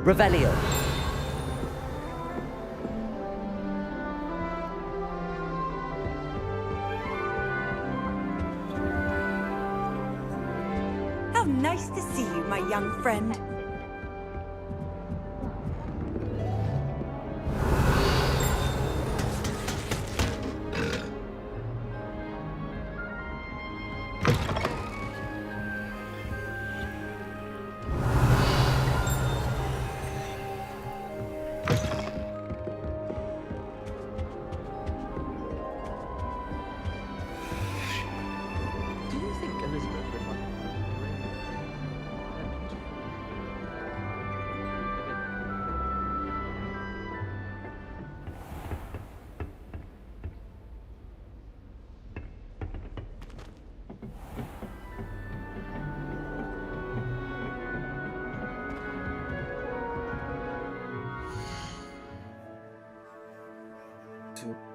Revelio. How nice to see you, my young friend.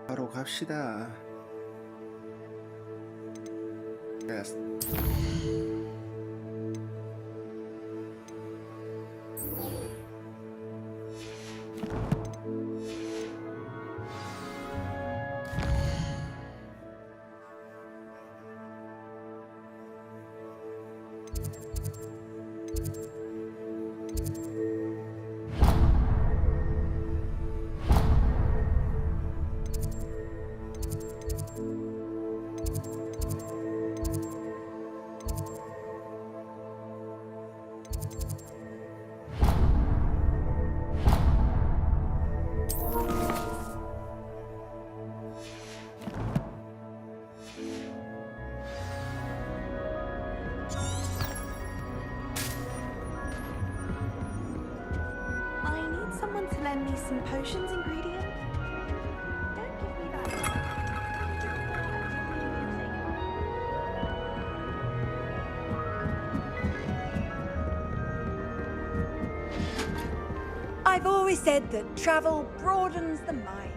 바로 갑시다. Yes. Lend me some potions ingredient? Don't give me that. I've always said that travel broadens the mind.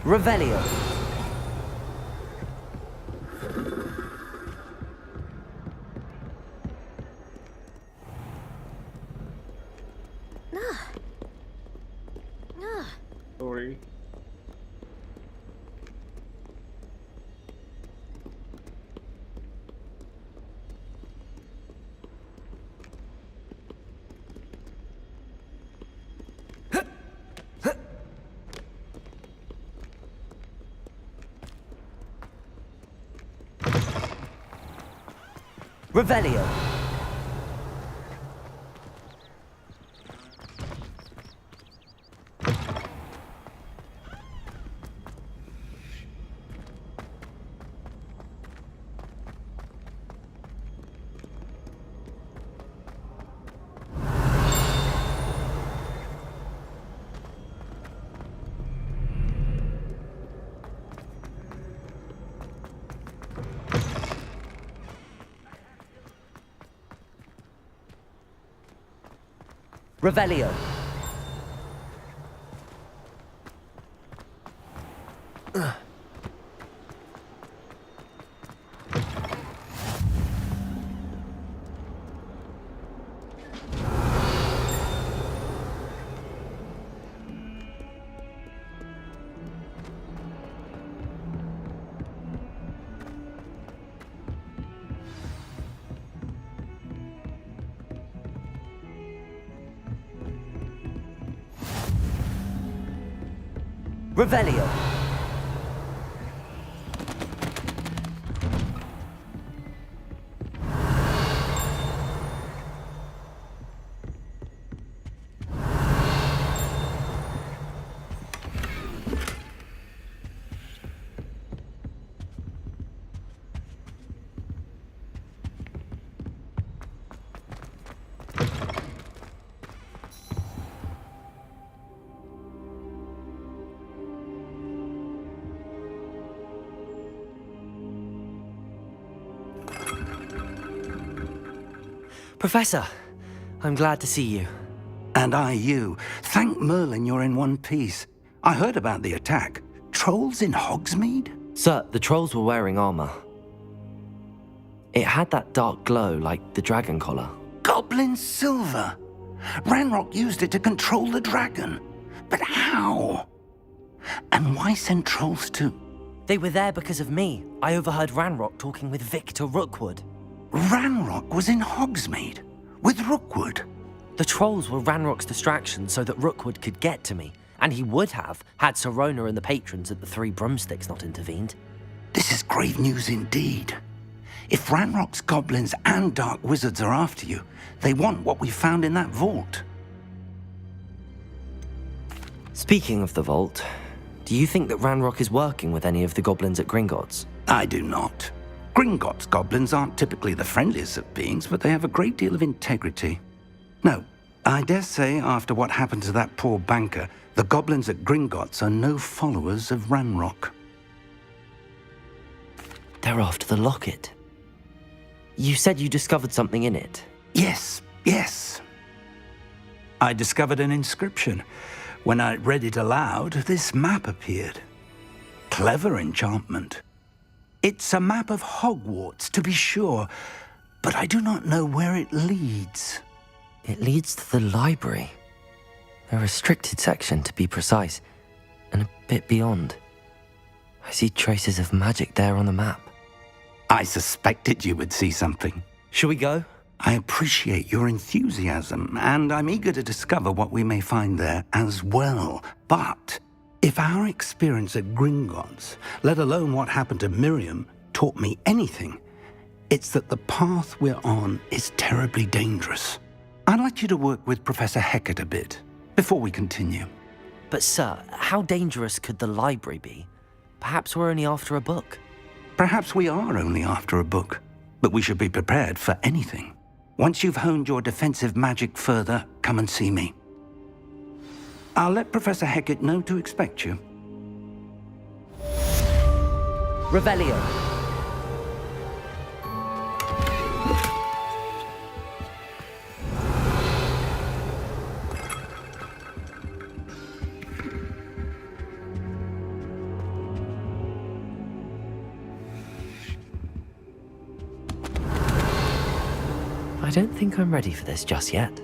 Revelio. Sorry. Revelio. Revelio. Revelio. Professor, I'm glad to see you. And I you. Thank Merlin you're in one piece. I heard about the attack. Trolls in Hogsmeade? Sir, the trolls were wearing armor. It had that dark glow like the dragon collar. Goblin silver. Ranrock used it to control the dragon. But how? And why send trolls to... They were there because of me. I overheard Ranrock talking with Victor Rookwood. Ranrock was in Hogsmeade? With Rookwood? The trolls were Ranrock's distraction so that Rookwood could get to me. And he would have, had Sirona and the patrons at the Three Broomsticks not intervened. This is grave news indeed. If Ranrock's goblins and dark wizards are after you, they want what we found in that vault. Speaking of the vault, do you think that Ranrock is working with any of the goblins at Gringotts? I do not. Gringotts goblins aren't typically the friendliest of beings, but they have a great deal of integrity. No, I dare say after what happened to that poor banker, the goblins at Gringotts are no followers of Ranrock. They're after the locket. You said you discovered something in it. Yes. I discovered an inscription. When I read it aloud, this map appeared. Clever enchantment. It's a map of Hogwarts, to be sure, but I do not know where it leads. It leads to the library. A restricted section, to be precise, and a bit beyond. I see traces of magic there on the map. I suspected you would see something. Shall we go? I appreciate your enthusiasm, and I'm eager to discover what we may find there as well. But if our experience at Gringotts, let alone what happened to Miriam, taught me anything, it's that the path we're on is terribly dangerous. I'd like you to work with Professor Hecat a bit before we continue. But sir, how dangerous could the library be? Perhaps we're only after a book. Perhaps we are only after a book, but we should be prepared for anything. Once you've honed your defensive magic further, come and see me. I'll let Professor Hecat know to expect you. Revelio. I don't think I'm ready for this just yet.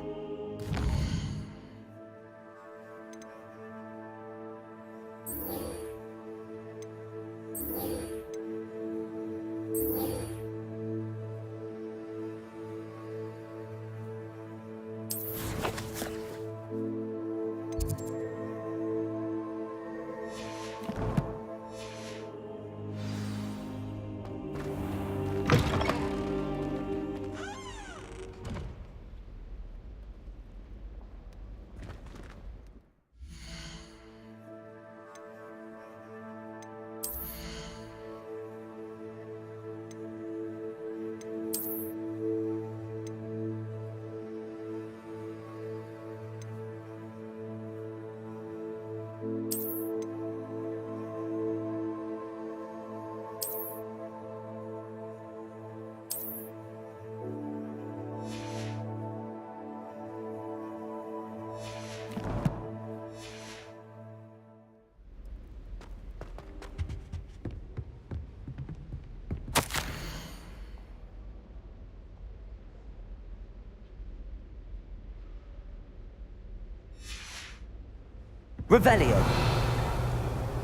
Revelio.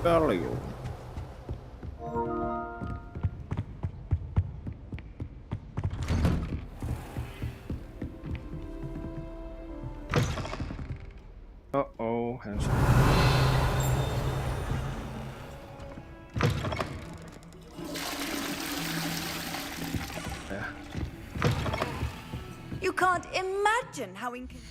Value. Uh-oh, hands. You can't imagine how inconvenient.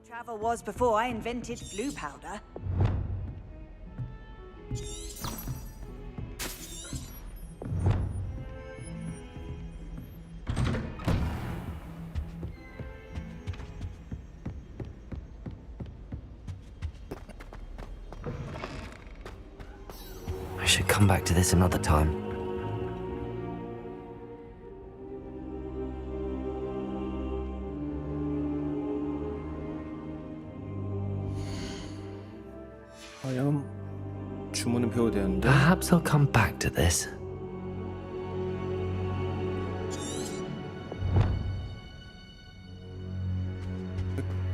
Travel was before I invented blue powder. I should come back to this another time. 과연 주문은 배워야 되는데. Perhaps I'll come back to this.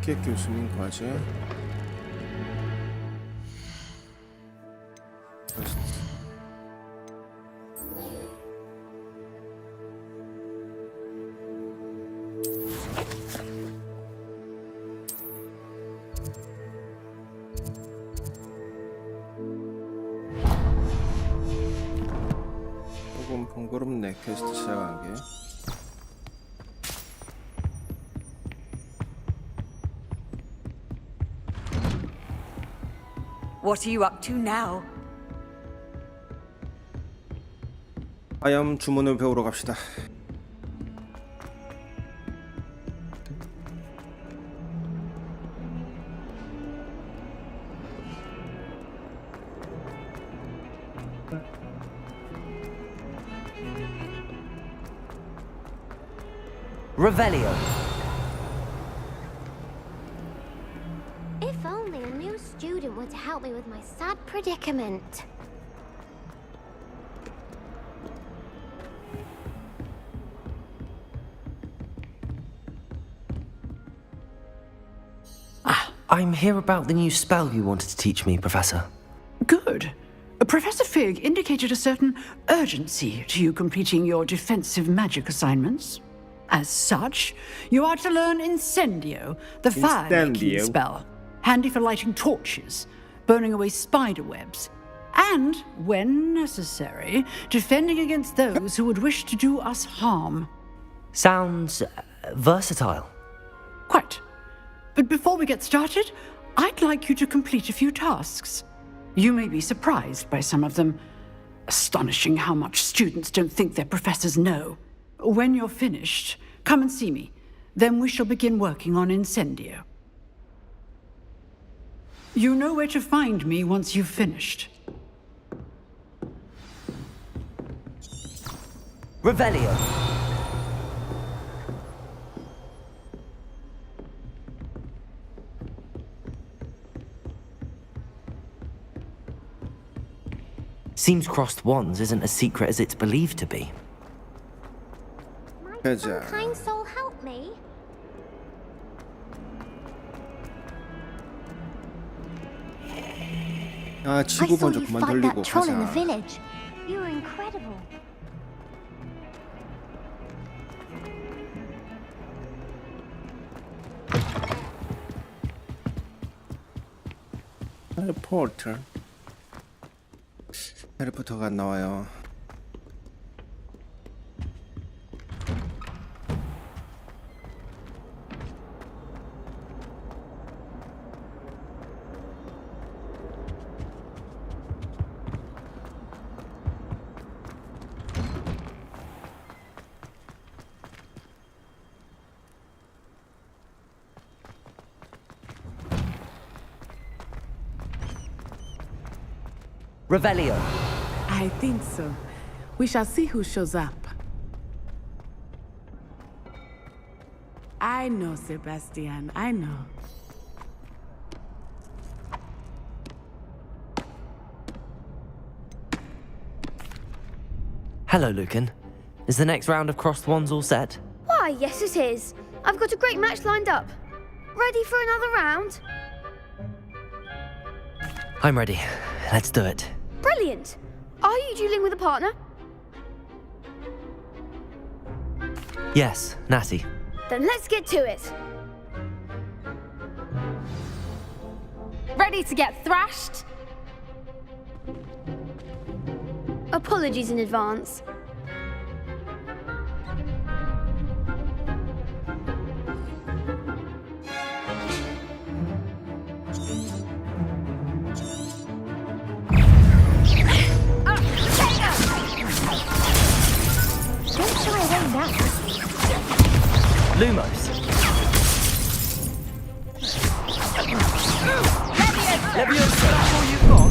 개 교수님 과제. 조금 번거롭네 퀘스트 시작한 게. What are you up to now? 화염 주문을 배우러 갑시다. Revelio. If only a new student were to help me with my sad predicament. I'm here about the new spell you wanted to teach me, Professor. Good. Professor Fig indicated a certain urgency to you completing your defensive magic assignments. As such, you are to learn Incendio, the fire-making Incendio. spell, handy for lighting torches, burning away spider webs, and, when necessary, defending against those who would wish to do us harm. Sounds versatile. Quite. But before we get started, I'd like you to complete a few tasks. You may be surprised by some of them. Astonishing how much students don't think their professors know. When you're finished, come and see me. Then we shall begin working on Incendio. You know where to find me once you've finished. Revelio. Seems crossed wands isn't as secret as it's believed to be. Might Good some job. kind soul help me? 아 I 지구 saw 먼저 you 그만 fight 돌리고 that troll in the 가자. village. You were incredible. 텔레포트. 텔레포터가 안 나와요. Revelio. I think so. We shall see who shows up. I know, Sebastian. I know. Hello, Lucan. Is the next round of crossed wands all set? Why, yes it is. I've got a great match lined up. Ready for another round? I'm ready. Let's do it. Brilliant. Are you dueling with a partner? Yes, Natty. Then let's get to it. Ready to get thrashed? Apologies in advance. Don't shy away now. Lumos. Leviosa, that's all you've got?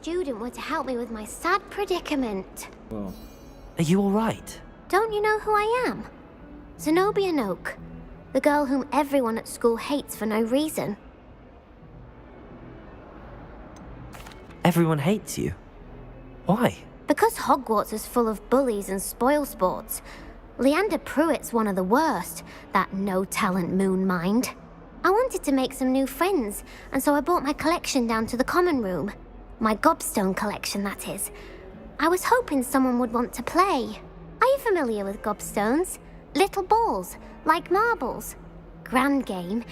student were to help me with my sad predicament. 뭐야? Are you alright? Don't you know who I am? Zenobia Noak, the girl whom everyone at school hates for no reason. Everyone hates you. Why? Because Hogwarts is full of bullies and spoilsports. Leander Pruitt's one of the worst, that no-talent moon mind. I wanted to make some new friends, and so I brought my collection down to the common room. My gobstone collection, that is. I was hoping someone would want to play. Are you familiar with gobstones? Little balls, like marbles. Grand game.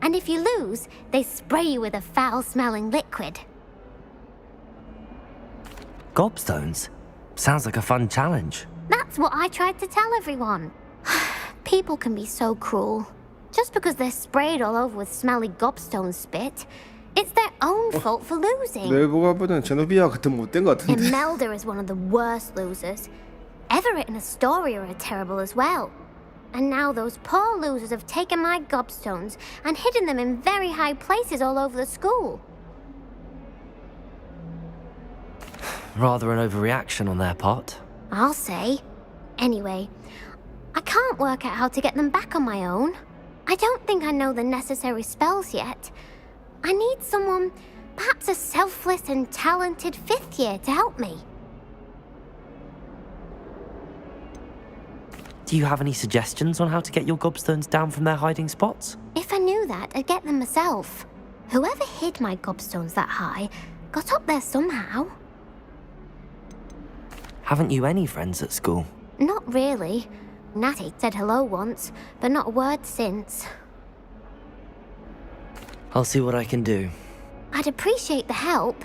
And if you lose, they spray you with a foul-smelling liquid. Gobstones? Sounds like a fun challenge. That's what I tried to tell everyone. People can be so cruel. Just because they're sprayed all over with smelly gobstone spit, it's their own fault for losing. 내보가 보는 제노비아 같은 못된 것 같은데. Imelda is one of the worst losers. Everett and Astoria are terrible as well. And now those poor losers have taken my gobstones and hidden them in very high places all over the school. Rather an overreaction on their part. I'll say. Anyway, I can't work out how to get them back on my own. I don't think I know the necessary spells yet. I need someone, perhaps a selfless and talented fifth year to help me. Do you have any suggestions on how to get your gobstones down from their hiding spots? If I knew that, I'd get them myself. Whoever hid my gobstones that high got up there somehow. Haven't you any friends at school? Not really. Natty said hello once, but not a word since. I'll see what I can do. I'd appreciate the help.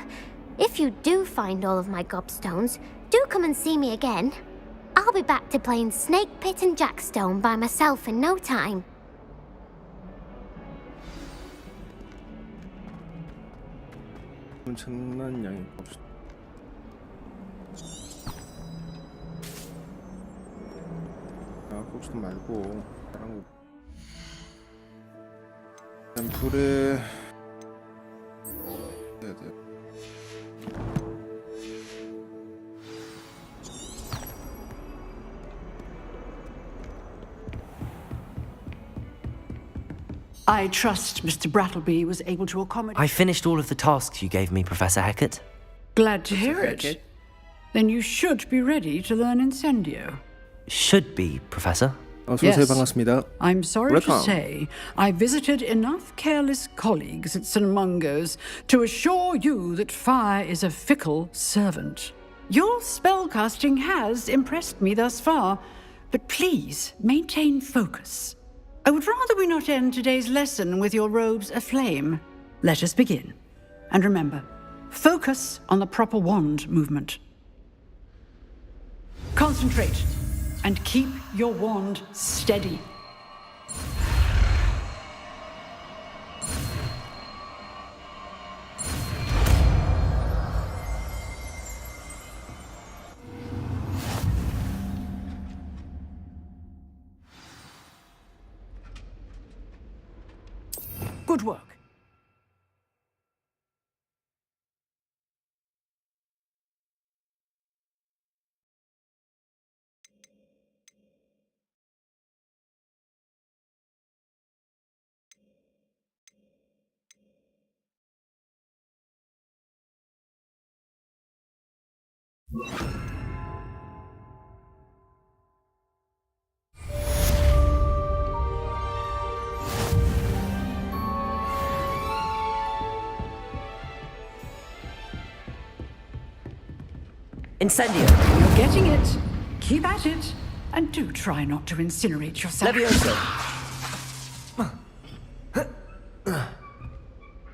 If you do find all of my gobstones, do come and see me again. I'll be back to playing Snake Pit and Jackstone by myself in no time. 엄청난 양의 봅시다. 아, 봅시다 말고 다른 거. 일단 불에 해야 돼. I trust Mr. Brattleby was able to accommodate. I finished all of the tasks you gave me, Professor Hecat. Glad to hear it. Then you should be ready to learn Incendio. Should be, Professor. 어서 오세요. Yes. 반갑습니다. I'm sorry Welcome. to say, I visited enough careless colleagues at St. Mungo's to assure you that fire is a fickle servant. Your spellcasting has impressed me thus far, but please maintain focus. I would rather we not end today's lesson with your robes aflame. Let us begin. And remember, focus on the proper wand movement. Concentrate and keep your wand steady. Good work. Incendio! You're getting it. Keep at it. And do try not to incinerate yourself. Levioso!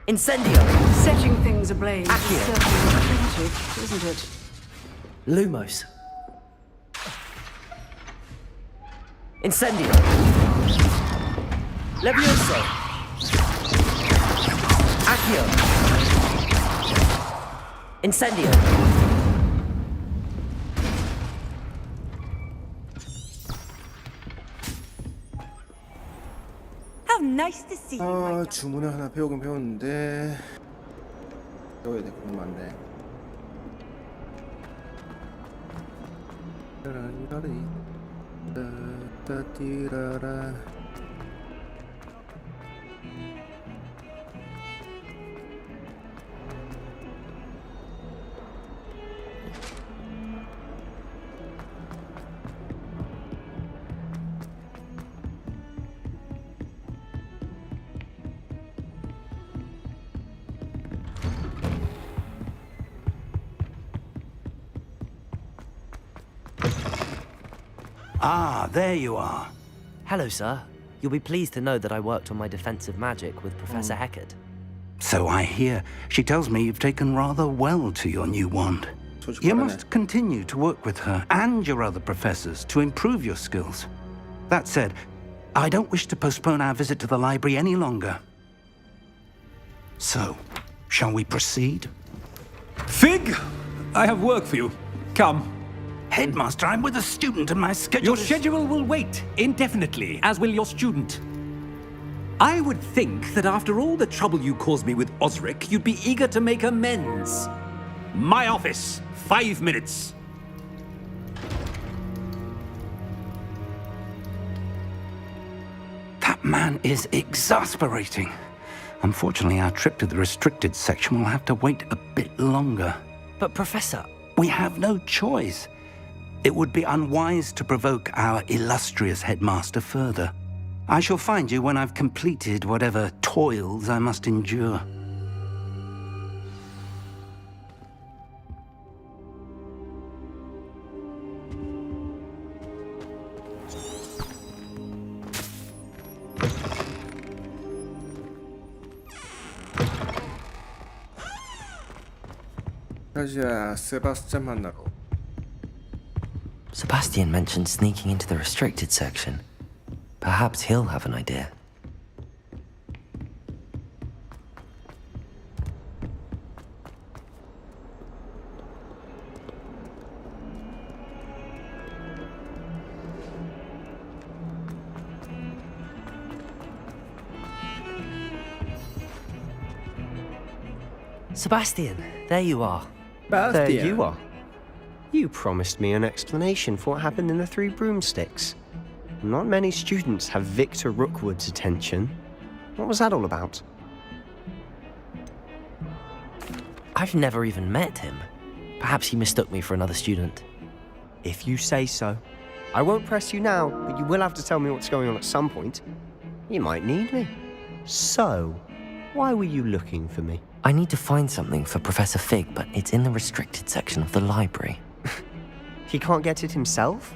Incendio! Setting things ablaze is Accio. certainly primitive, isn't it? Lumos. Incendio! Levioso! Accio! Incendio! How nice to see you, my 아, 주문을 하나 배우긴 배웠는데 배워야 돼. 그러면 안 돼. 따띠라라. Ah, there you are. Hello, sir. You'll be pleased to know that I worked on my defensive magic with Professor Heckard. So I hear. She tells me you've taken rather well to your new wand. You must continue to work with her and your other professors to improve your skills. That said, I don't wish to postpone our visit to the library any longer. So, shall we proceed? Fig! I have work for you. Come. Headmaster, I'm with a student and my schedule Your is... schedule will wait indefinitely, as will your student. I would think that after all the trouble you caused me with Osric, you'd be eager to make amends. My office, 5 minutes. That man is exasperating. Unfortunately, our trip to the restricted section will have to wait a bit longer. But, Professor, We have no choice. It would be unwise to provoke our illustrious headmaster further. I shall find you when I've completed whatever toils I must endure. 가자, 세바스찬 만나러. Sebastian mentioned sneaking into the restricted section. Perhaps he'll have an idea. Sebastian, there you are. There you are. You promised me an explanation for what happened in the Three Broomsticks. Not many students have Victor Rookwood's attention. What was that all about? I've never even met him. Perhaps he mistook me for another student. If you say so. I won't press you now, but you will have to tell me what's going on at some point. You might need me. So, why were you looking for me? I need to find something for Professor Fig, but it's in the restricted section of the library. He can't get it himself?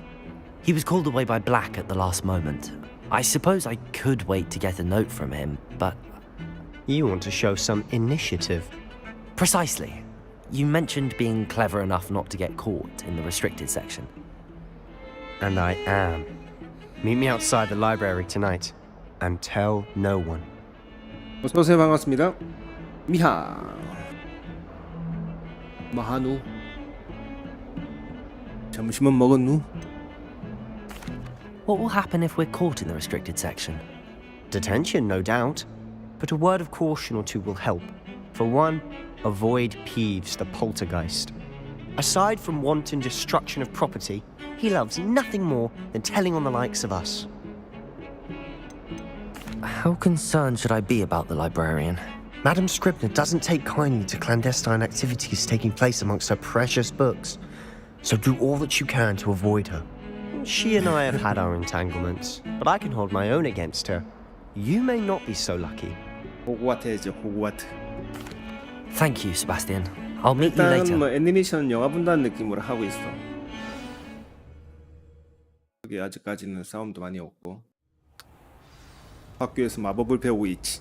He was called away by Black at the last moment. I suppose I could wait to get a note from him, but... You want to show some initiative. Precisely. You mentioned being clever enough not to get caught in the restricted section. And I am. Meet me outside the library tonight. And tell no one. 어서오세요. 반갑습니다. 미하. 마하누. 점심은 먹었누? What will happen if we're caught in the restricted section? Detention, no doubt. But a word of caution or two will help. For one, avoid Peeves, the poltergeist. Aside from wanton destruction of property, he loves nothing more than telling on the likes of us. How concerned should I be about the librarian? Madam Scribner doesn't take kindly to clandestine activities taking place amongst her precious books. So do all that you can to avoid her. She and I have had our entanglements, but I can hold my own against her. You may not be so lucky. 호그와트죠, 호그와트. Thank you, Sebastian. I'll meet you 일단 later. 뭐 애니메이션 영화 본다는 느낌으로 하고 있어. 여기 아직까지는 싸움도 많이 없고. 학교에서 마법을 배우고 있지.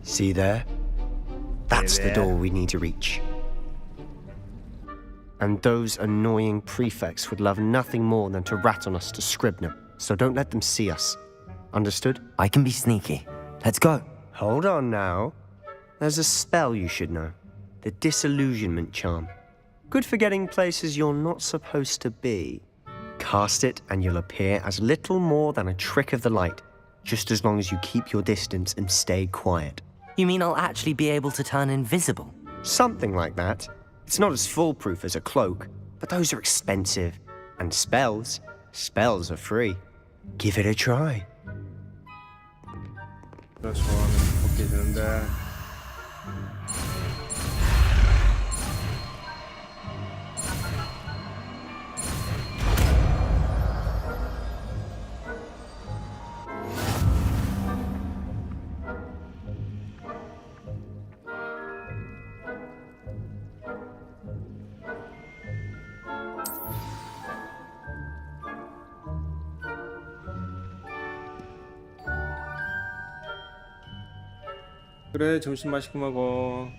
See there? That's the door we need to reach. And those annoying prefects would love nothing more than to rat on us to Scribner, so don't let them see us. Understood? I can be sneaky. Let's go. Hold on now. There's a spell you should know. The Disillusionment Charm. Good for getting places you're not supposed to be. Cast it and you'll appear as little more than a trick of the light. just as long as you keep your distance and stay quiet. You mean I'll actually be able to turn invisible? Something like that. It's not as foolproof as a cloak, but those are expensive. And spells are free. Give it a try. 나 좋아하는 복귀 되는데. 그래, 점심 맛있게 먹어.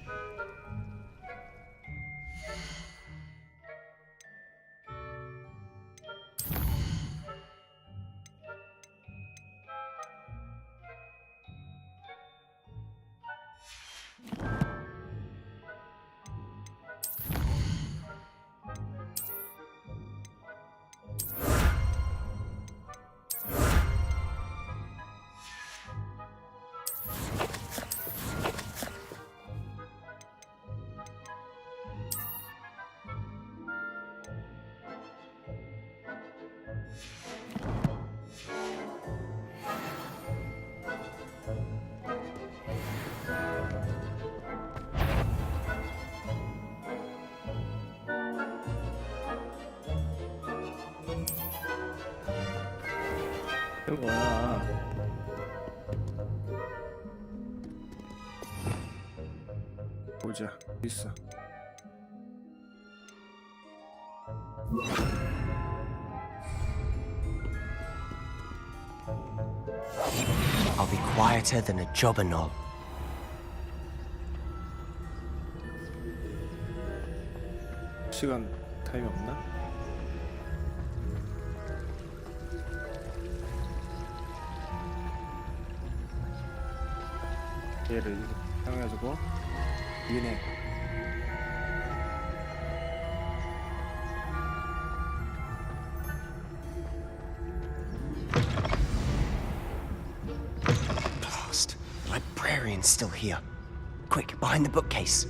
이거 뭐야? 보자, 있어. I'll be quieter than a jobberknoll. 시간 타임이 없나? 얘를 향해가지고 얘네 Blast! The librarian's still here. Quick, behind the bookcase.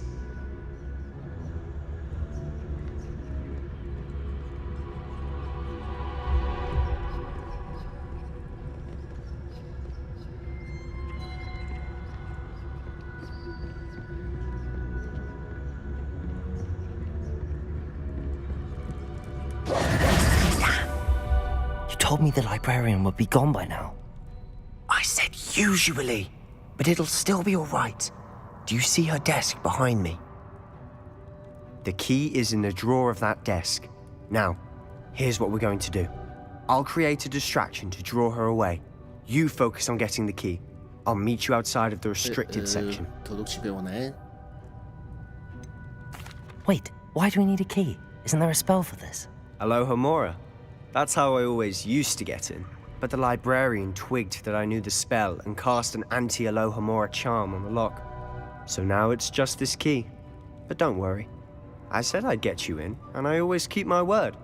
Told me the librarian would be gone by now. I said usually, but it'll still be all right. Do you see her desk behind me? The key is in the drawer of that desk. Now, here's what we're going to do. I'll create a distraction to draw her away. You focus on getting the key. I'll meet you outside of the restricted section. 도둑집에 오네. Wait, why do we need a key? Isn't there a spell for this? Aloha Mora. That's how I always used to get in. But the librarian twigged that I knew the spell and cast an anti-Aloha Mora charm on the lock. So now it's just this key. But don't worry. I said I'd get you in, and I always keep my word.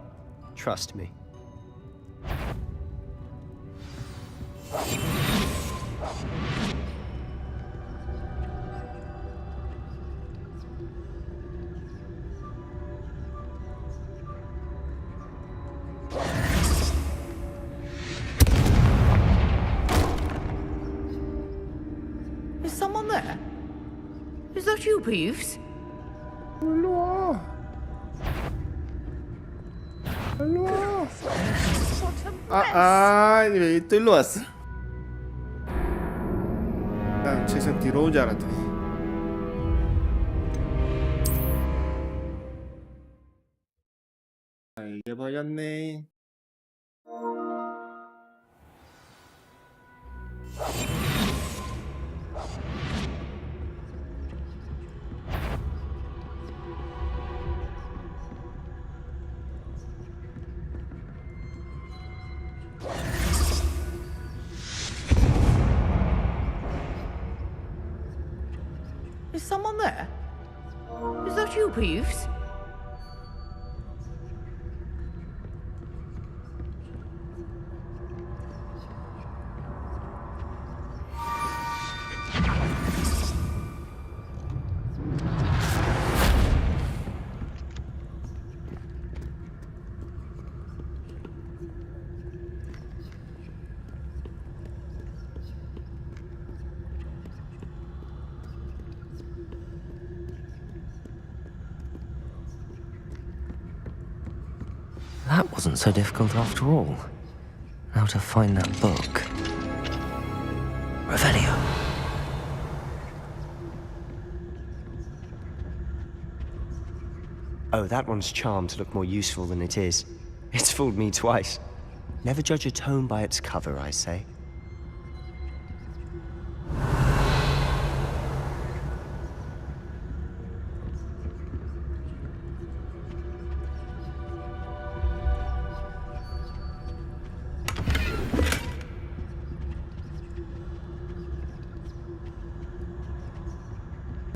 Trust me. Is someone there? Is that you, Peeves? 일로와. 일로와. 왜 또 일로 왔어? 난 최선 뒤로 온 줄 알았더니. 이게 버렸네. Is someone there? Is that you, Peeves? That wasn't so difficult after all. Now to find that book. Revelio. Oh, that one's charmed to look more useful than it is. It's fooled me twice. Never judge a tome by its cover, I say.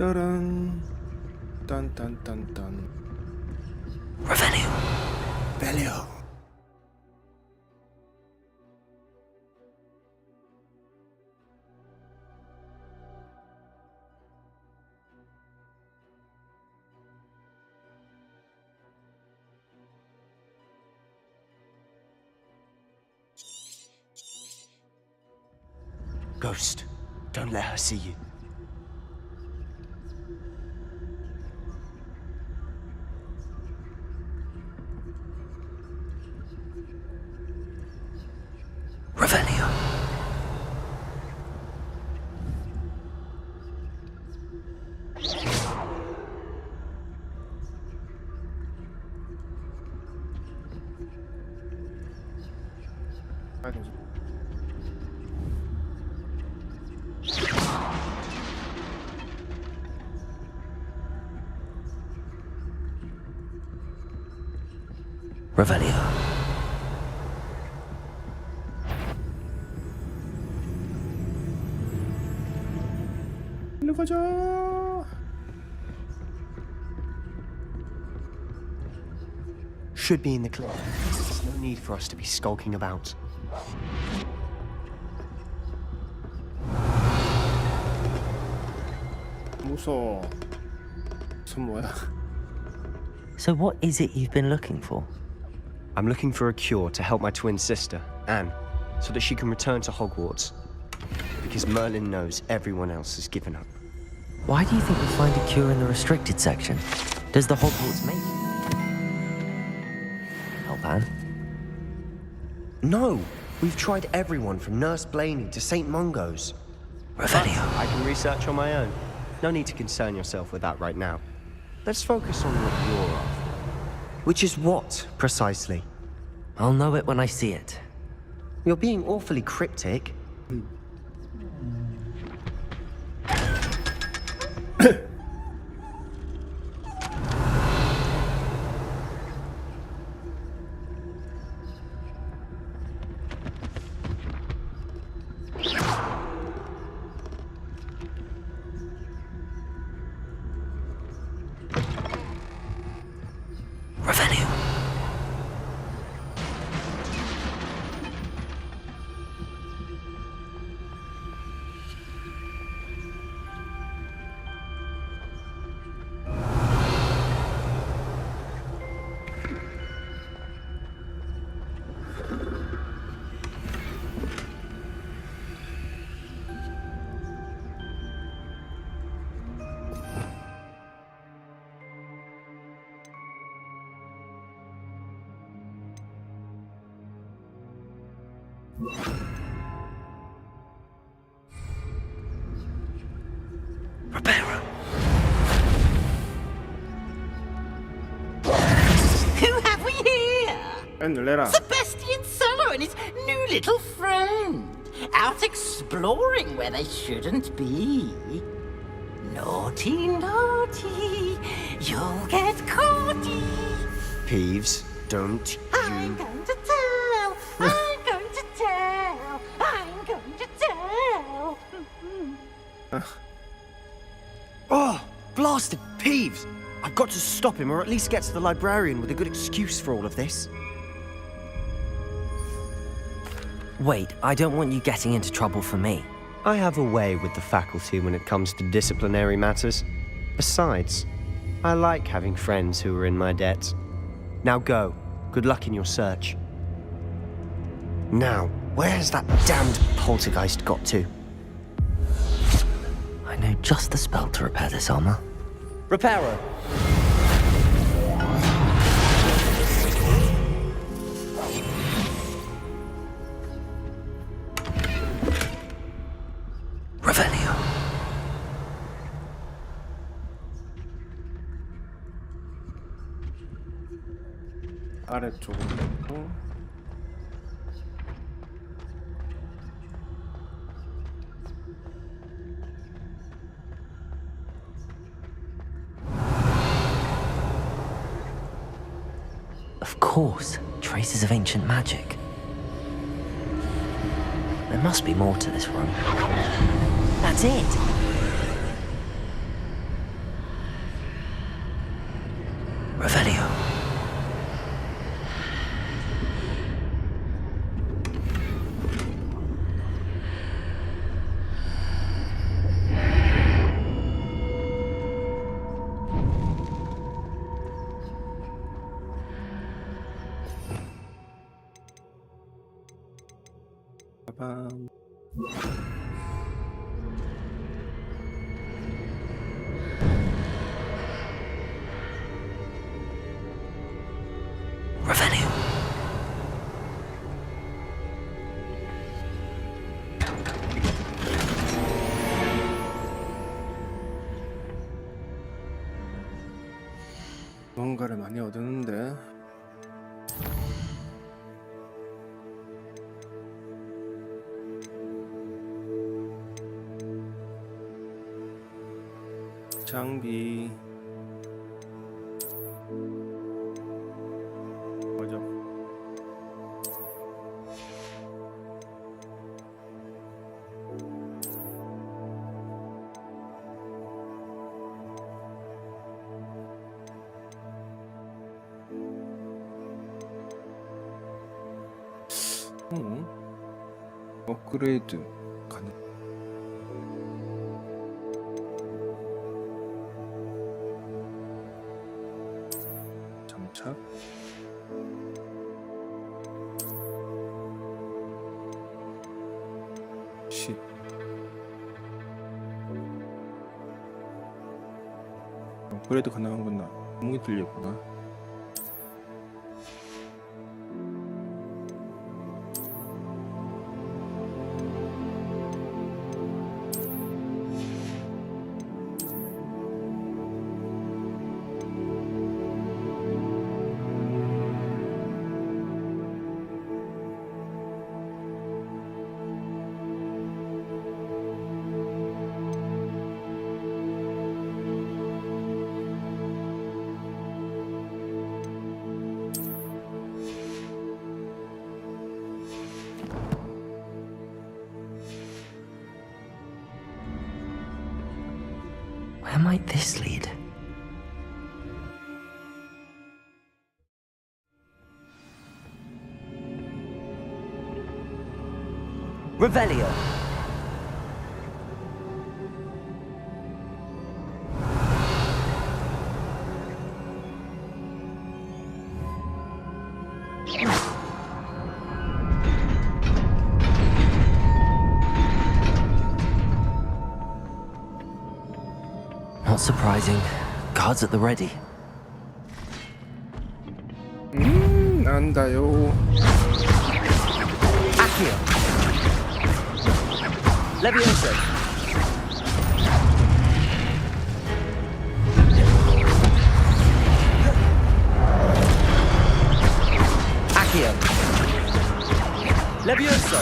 따란 딴딴딴딴 Revelio. 벨리오. Ghost, don't let her see you. Revelio. Revelio. 일로 가자. Should be in the clear. There's no need for us to be skulking about. 무서워. 손 뭐야? So what is it you've been looking for? I'm looking for a cure to help my twin sister, Anne, so that she can return to Hogwarts. Because Merlin knows everyone else has given up. Why do you think we'll find a cure in the restricted section? Does the Hogwarts make it? Help Anne? No! We've tried everyone from Nurse Blaney to St. Mungo's. Revelio. I can research on my own. No need to concern yourself with that right now. Let's focus on what you're after. Which is what, precisely? I'll know it when I see it. You're being awfully cryptic. Revelio. Reparo. Who have we here? 놀래라. Sebastian Solo and his new little friend. Out exploring where they shouldn't be. Naughty, naughty. You'll get caughty. Peeves, don't I'm you... going to tell. I'm going to tell. I'm going to tell. Oh, blasted Peeves! I've got to stop him, or at least get to the librarian with a good excuse for all of this. Wait, I don't want you getting into trouble for me. I have a way with the faculty when it comes to disciplinary matters. Besides, I like having friends who are in my debt. Now go. Good luck in your search. Now, where has that damned poltergeist got to? I know just the spell to repair this armor. Reparo! 아래쪽으로 뺐고 Of course, traces of ancient magic. There must be more to this room. That's it! Revelio. 빠밤. Revelio. 뭔가를 많이 얻었는데 장비 뭐죠? 업그레이드 가능. 장착. 쉿. 업그레이드 가능한구나. 구멍이 뚫렸구나. Where might this lead? Revelio. Not surprising. Guards at the ready. 난다요. Accio. Levioso. Accio. Levioso.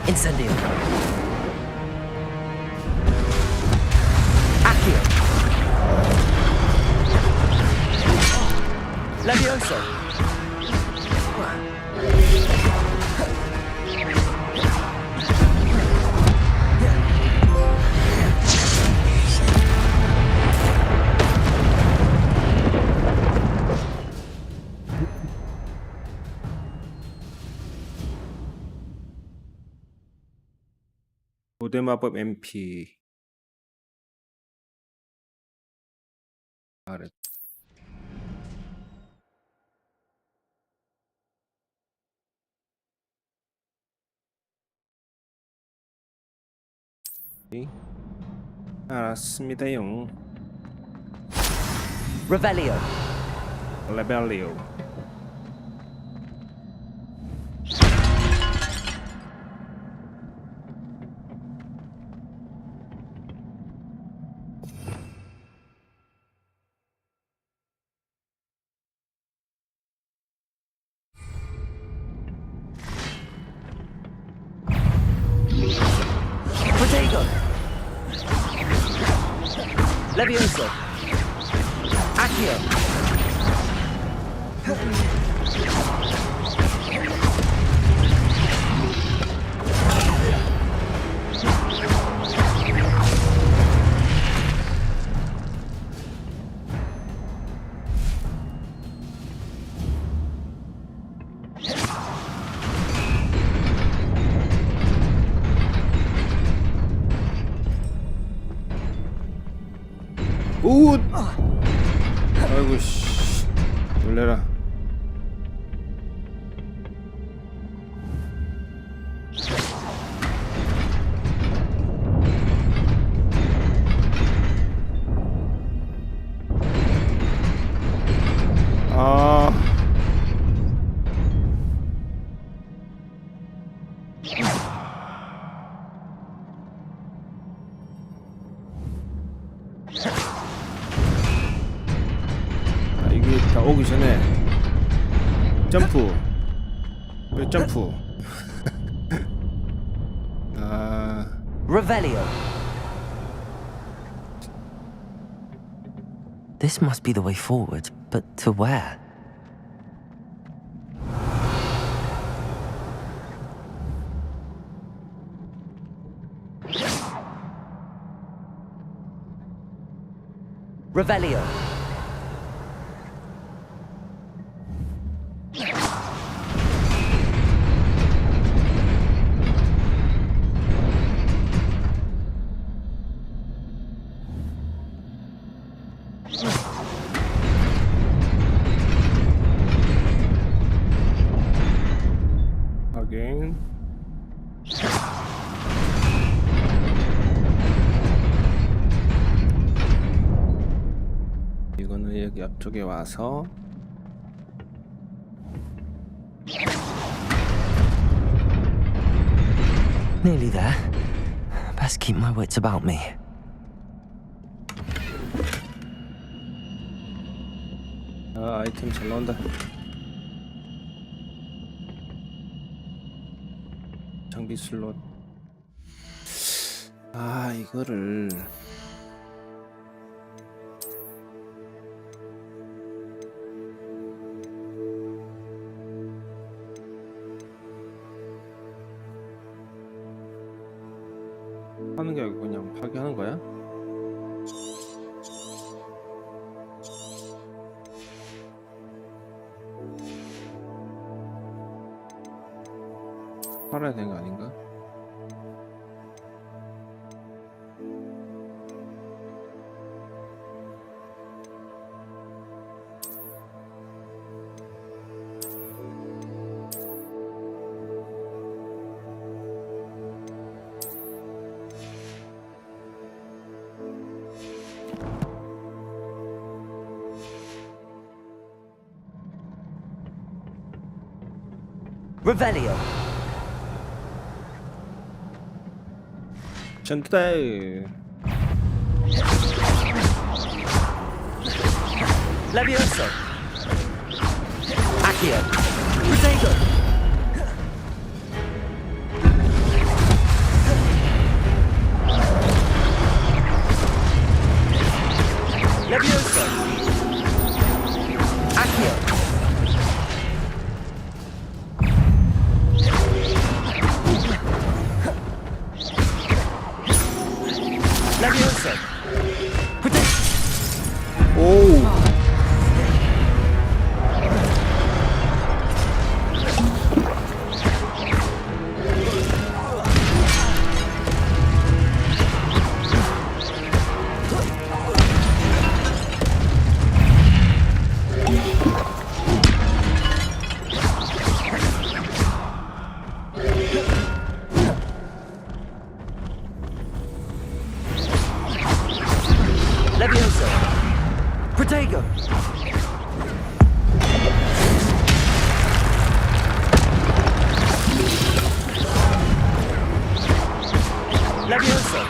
Incendio. Accio. Levioso. 고대 마법 MP 아래. 알았습니다요. Revelio. 레벨리오. Levioso. Accio. 오! 아이고 씨. 놀래라. 아. 이게 다 오기 전에 점프. 왜 점프? 아. Revelio. This must be the way forward, but to where? Revelio. Again. 이거는 여기 앞쪽에 와서 Nearly there. Best keep my wits about me. 아, 아이템 잘 나온다. 장비 슬롯. 아, 이거를 하는 게 아니고 그냥 파괴하는 거야? 팔아야 되는 거 아닌가? Revelio. 전투다. Levioso. Accio. Protego. Levioso. Accio. Levioso. Protego. 오. Levioso. Protego. Levioso.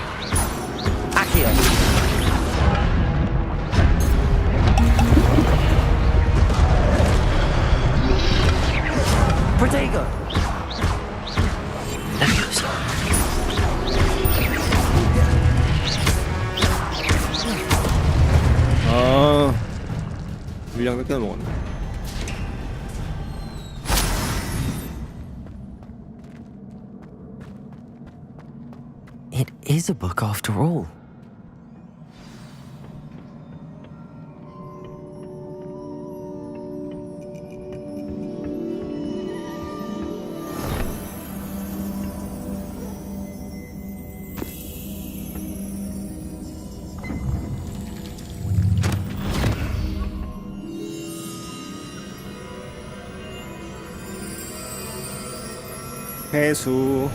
Accio. Protego. Levioso. 물량 몇 개나 먹었네. It is a book after all. 해수.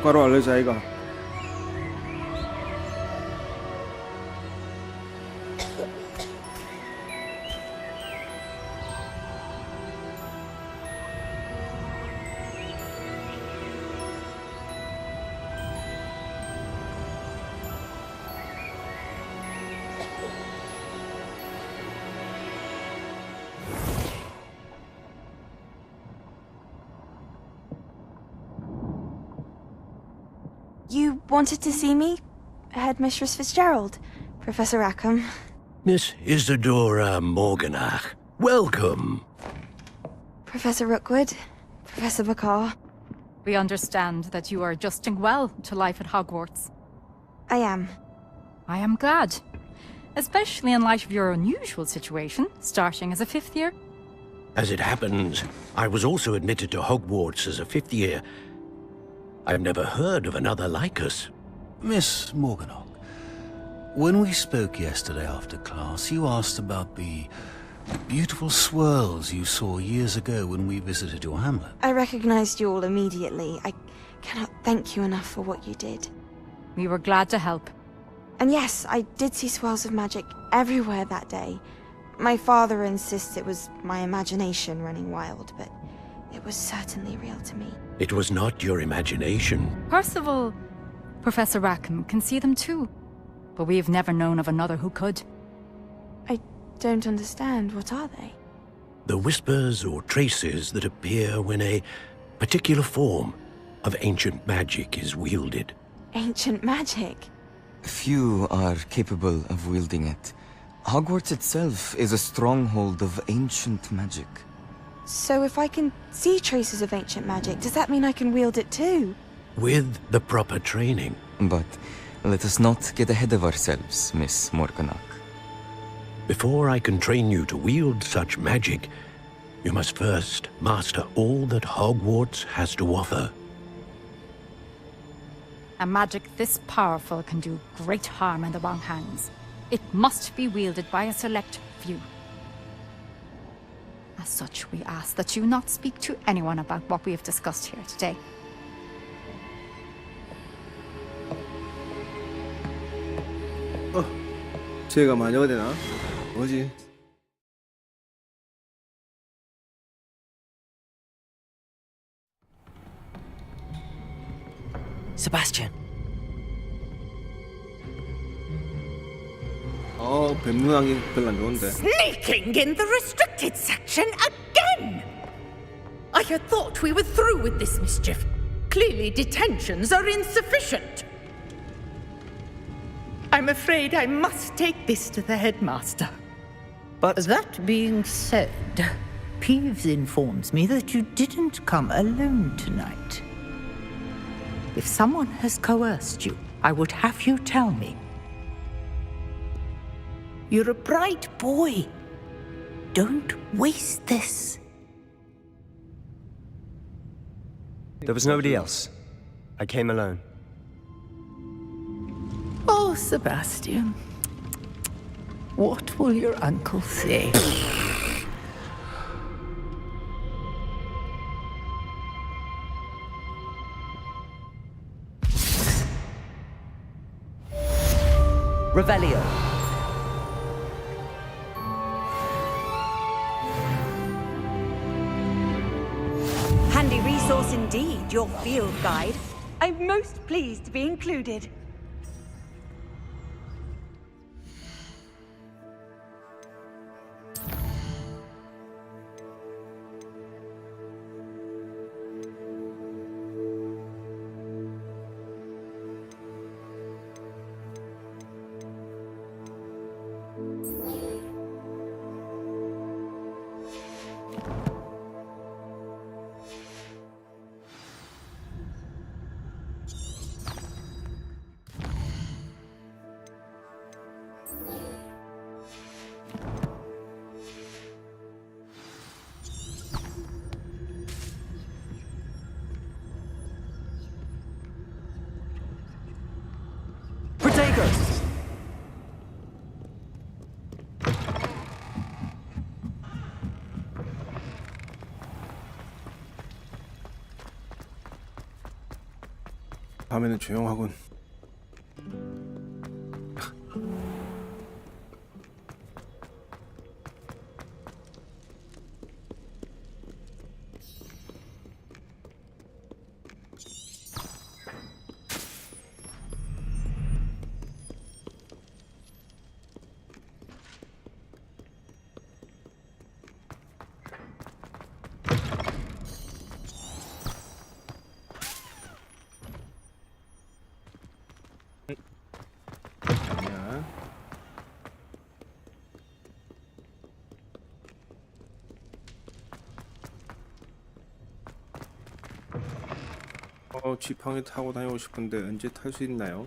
똑바로 알려줘 아이가. You wanted to see me? Headmistress Fitzgerald, Professor Rackham. Miss Isadora Morganach, welcome. Professor Rookwood, Professor Bakar. We understand that you are adjusting well to life at Hogwarts. I am. I am glad. Especially in light of your unusual situation, starting as a 5th year. As it happens, I was also admitted to Hogwarts as a 5th year. I've never heard of another like us. Miss Morganach, when we spoke yesterday after class, you asked about the beautiful swirls you saw years ago when we visited your hamlet. I recognized you all immediately. I cannot thank you enough for what you did. We were glad to help. And yes, I did see swirls of magic everywhere that day. My father insists it was my imagination running wild, but it was certainly real to me. It was not your imagination. Percival, Professor Rackham can see them too. But we've never known of another who could. I don't understand. What are they? The whispers or traces that appear when a particular form of ancient magic is wielded. Ancient magic? Few are capable of wielding it. Hogwarts itself is a stronghold of ancient magic. So if I can see traces of ancient magic, does that mean I can wield it too? With the proper training. But let us not get ahead of ourselves, Miss Morganach. Before I can train you to wield such magic, you must first master all that Hogwarts has to offer. A magic this powerful can do great harm in the wrong hands. It must be wielded by a select few. As such, we ask that you not speak to anyone about what we have discussed here today. 제가 마녀가 되나? 뭐지? Sebastian. 뱀눈하기 별로 안 좋은데. Sneaking in the restricted section again! I had thought we were through with this mischief. Clearly, detentions are insufficient. I'm afraid I must take this to the headmaster. But that being said, Peeves informs me that you didn't come alone tonight. If someone has coerced you, I would have you tell me. You're a bright boy. Don't waste this. there was nobody else. I came alone. Oh, Sebastian. What will your uncle say? Revelio. Handy resource indeed, your field guide. I'm most pleased to be included. 밤에는 조용하군. 지팡이 타고 다니고 싶은데 언제 탈 수 있나요?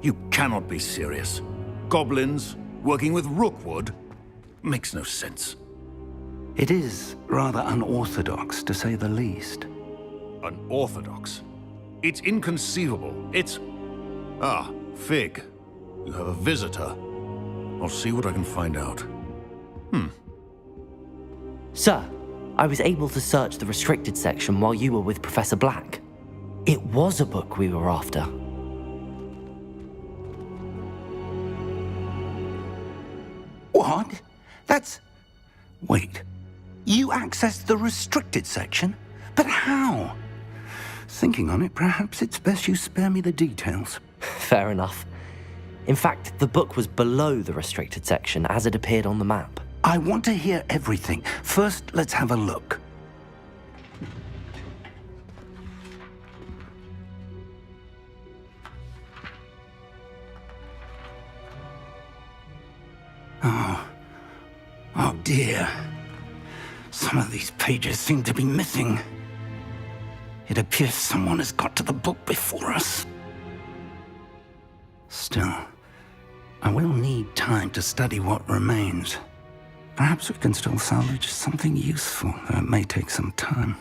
You cannot be serious. Goblins working with Rookwood makes no sense. It is rather unorthodox, to say the least. Unorthodox? It's inconceivable. It's... Ah, Fig. You have a visitor. I'll see what I can find out. Sir, I was able to search the restricted section while you were with Professor Black. It was a book we were after. What? That's... Wait. You accessed the restricted section? But how? Thinking on it, perhaps it's best you spare me the details. Fair enough. In fact, the book was below the restricted section as it appeared on the map. I want to hear everything. First, let's have a look. Oh dear. Some of these pages seem to be missing. It appears someone has got to the book before us. Still, I will need time to study what remains. Perhaps we can still salvage something useful, though it may take some time.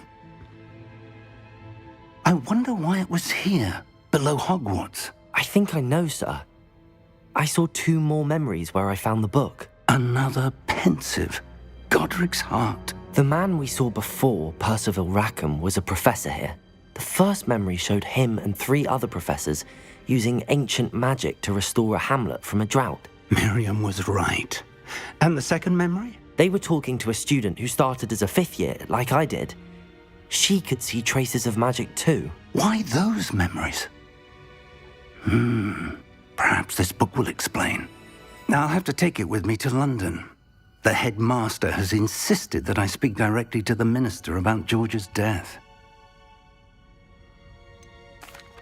I wonder why it was here, below Hogwarts. I think I know, sir. I saw 2 more memories where I found the book. Another pensive Godric's heart. The man we saw before, Percival Rackham, was a professor here. The first memory showed him and 3 other professors using ancient magic to restore a hamlet from a drought. Miriam was right. And the second memory? They were talking to a student who started as a 5th year, like I did. She could see traces of magic too. Why those memories? Perhaps this book will explain. I'll have to take it with me to London. The headmaster has insisted that I speak directly to the minister about George's death.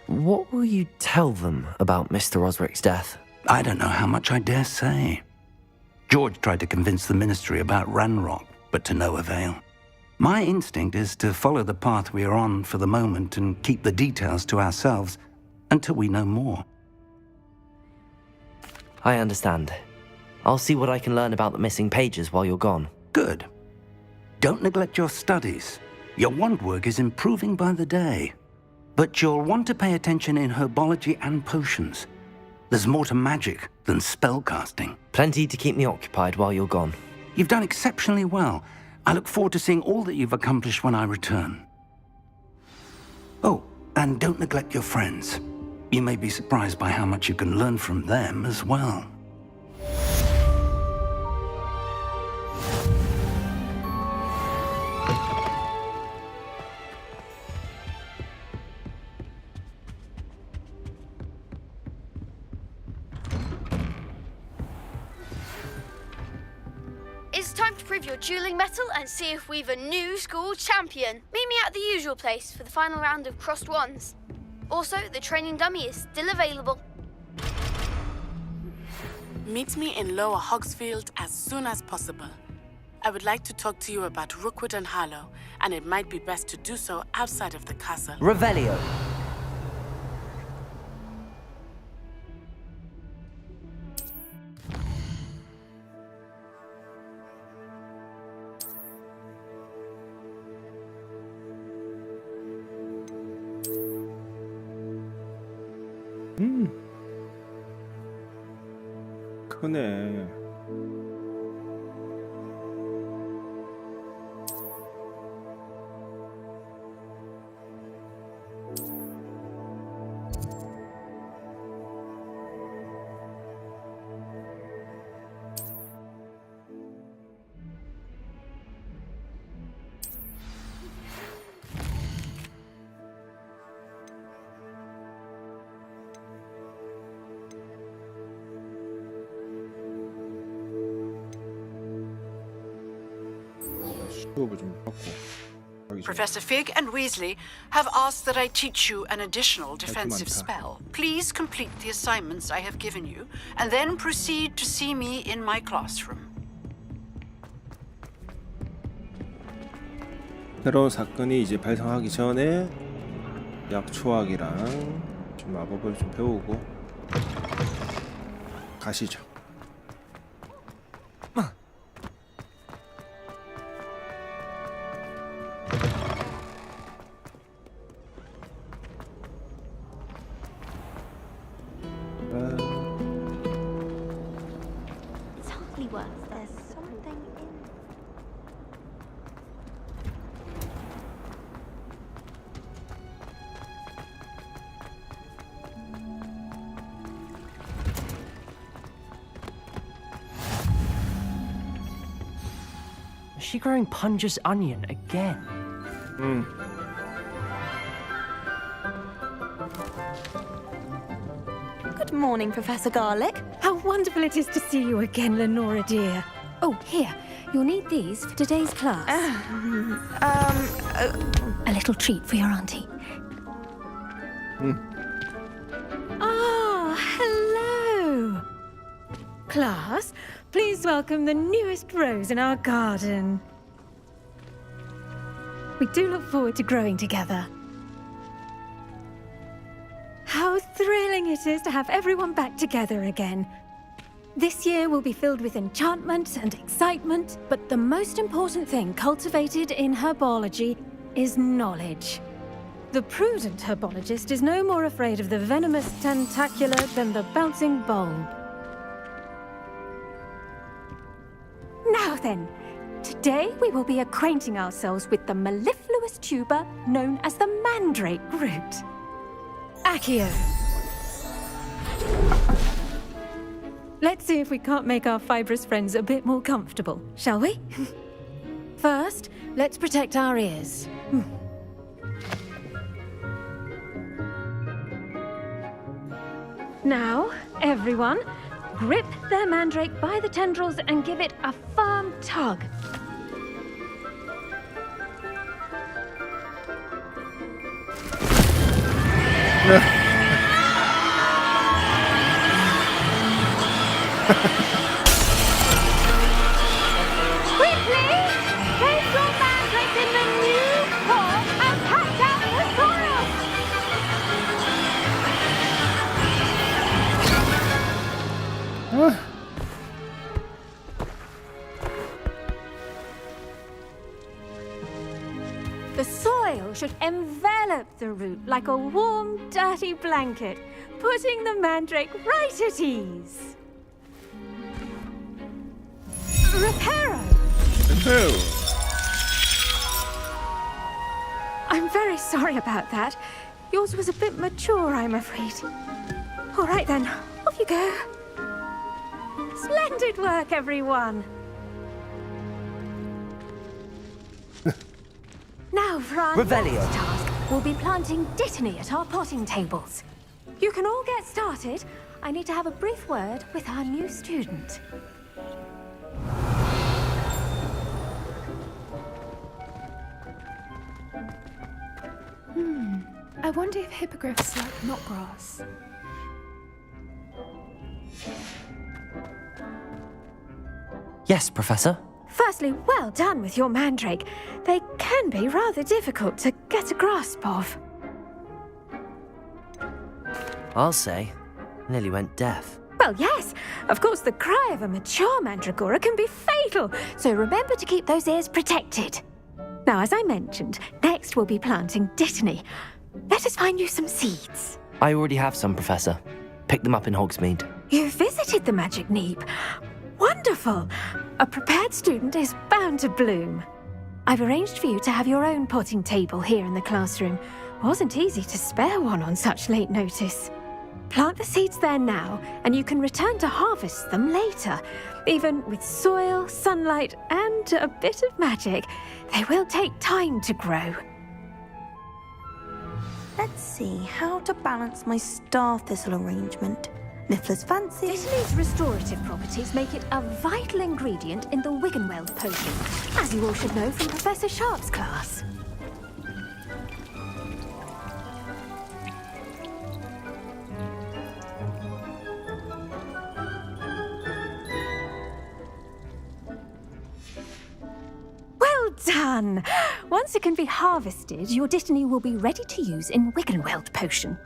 What will you tell them about Mr. Osric's death? I don't know how much I dare say. George tried to convince the ministry about Ranrock, but to no avail. My instinct is to follow the path we are on for the moment and keep the details to ourselves until we know more. I understand. I'll see what I can learn about the missing pages while you're gone. Good. Don't neglect your studies. Your wand work is improving by the day. But you'll want to pay attention in herbology and potions. There's more to magic than spellcasting. Plenty to keep me occupied while you're gone. You've done exceptionally well. I look forward to seeing all that you've accomplished when I return. Oh, and don't neglect your friends. You may be surprised by how much you can learn from them as well. It's time to prove your dueling mettle and see if we've a new school champion. Meet me at the usual place for the final round of crossed wands. Also, the training dummy is still available. Meet me in Lower Hogsfield as soon as possible. I would like to talk to you about Rookwood and Harlow, and it might be best to do so outside of the castle. Revelio. 크네. Professor Fig and Weasley have asked that I teach you an additional defensive spell. Please complete the assignments I have given you, and then proceed to see me in my classroom. 새로운 사건이 이제 발생하기 전에 약초학이랑 좀 마법을 좀 배우고 가시죠. Is she growing Punja's onion again? Good morning, Professor Garlick. How wonderful it is to see you again, Lenora dear. Oh, here. You'll need these for today's class. A little treat for your auntie. Ah, hello. Class, please welcome the newest rose in our garden. We do look forward to growing together. How thrilling it is to have everyone back together again. This year will be filled with enchantment and excitement, but the most important thing cultivated in herbology is knowledge. The prudent herbologist is no more afraid of the venomous tentacula than the bouncing bulb. then. Today we will be acquainting ourselves with the mellifluous tuber known as the mandrake root. Accio. Let's see if we can't make our fibrous friends a bit more comfortable, shall we? First, let's protect our ears. Now, everyone, grip their mandrake by the tendrils and give it a firm tug. Quickly, place your mandrake in the new pot and patch out the soil. The soil should envelop the root like a warm, dirty blanket, putting the mandrake right at ease. Reparo! I'm very sorry about that. Yours was a bit mature, I'm afraid. All right then, off you go. Splendid work, everyone. Now for our Revelio. next task, we'll be planting Dittany at our potting tables. You can all get started. I need to have a brief word with our new student. I wonder if hippogriffs like not grass. Yes, Professor. Firstly, well done with your mandrake. They can be rather difficult to get a grasp of. I'll say. Nearly went deaf. Well, yes. Of course, the cry of a mature mandragora can be fatal, so remember to keep those ears protected. Now, as I mentioned, next we'll be planting Dittany. Let us find you some seeds. I already have some, Professor. Picked them up in Hogsmeade. You visited the Magic Neep. Wonderful! A prepared student is bound to bloom. I've arranged for you to have your own potting table here in the classroom. Wasn't easy to spare one on such late notice. Plant the seeds there now, and you can return to harvest them later. Even with soil, sunlight, and a bit of magic, they will take time to grow. Let's see how to balance my star thistle arrangement. Niffler's fancy. Dittany's restorative properties make it a vital ingredient in the Wiggenweld potion, as you all should know from Professor Sharp's class. Well done! Once it can be harvested, your Dittany will be ready to use in Wiggenweld potion.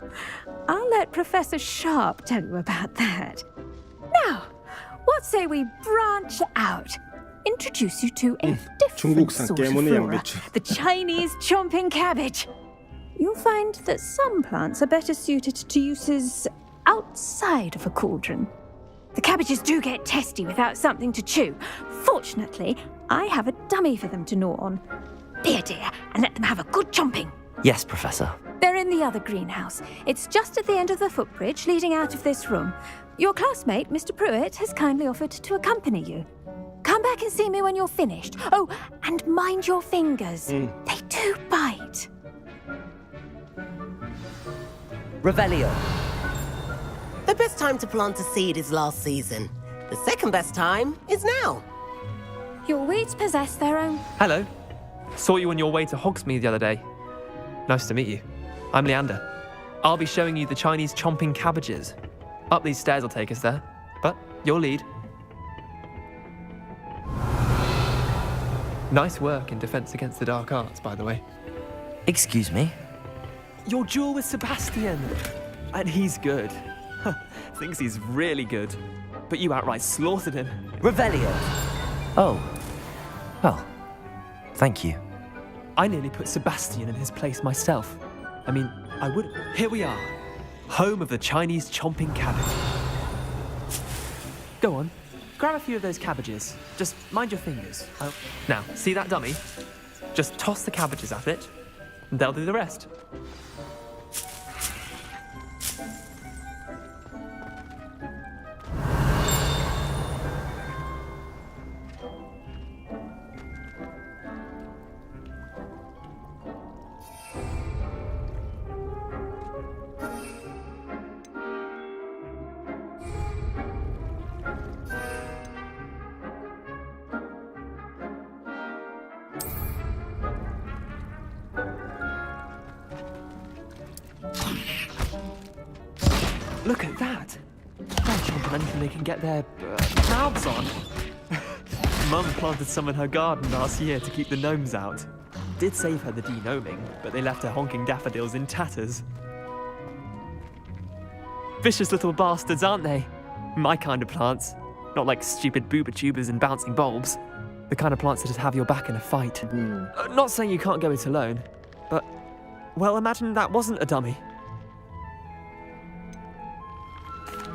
I'll let Professor Sharp tell you about that. Now, what say we branch out? Introduce you to a different 중국산 sort of 깨무는 flora, 양배추. the Chinese chomping cabbage. You'll find that some plants are better suited to uses outside of a cauldron. The cabbages do get testy without something to chew. Fortunately, I have a dummy for them to gnaw on. Be a dear and let them have a good chomping. Yes, Professor. They're in the other greenhouse. It's just at the end of the footbridge leading out of this room. Your classmate, Mr. Pruitt, has kindly offered to accompany you. Come back and see me when you're finished. Oh, and mind your fingers. They do bite. Revelio. The best time to plant a seed is last season. The second best time is now. Your weeds possess their own... Hello. Saw you on your way to Hogsmeade the other day. Nice to meet you. I'm Leander. I'll be showing you the Chinese chomping cabbages. Up these stairs will take us there, but your lead. Nice work in Defense Against the Dark Arts, by the way. Excuse me? Your duel with Sebastian. And he's good. Thinks he's really good. But you outright slaughtered him. Revelio. Oh. Well, thank you. I nearly put Sebastian in his place myself. I mean, I would. Here we are. Home of the Chinese chomping cabbage. Go on. grab a few of those cabbages. Just mind your fingers. Now, see that dummy? Just toss the cabbages at it, and they'll do the rest. Look at that! They'll chomp on anything they can get their mouths on. Mum planted some in her garden last year to keep the gnomes out. Did save her the de-gnoming, but they left her honking daffodils in tatters. Vicious little bastards, aren't they? My kind of plants. Not like stupid booba tubers and bouncing bulbs. The kind of plants that just have your back in a fight. Not saying you can't go it alone, but, well, imagine that wasn't a dummy.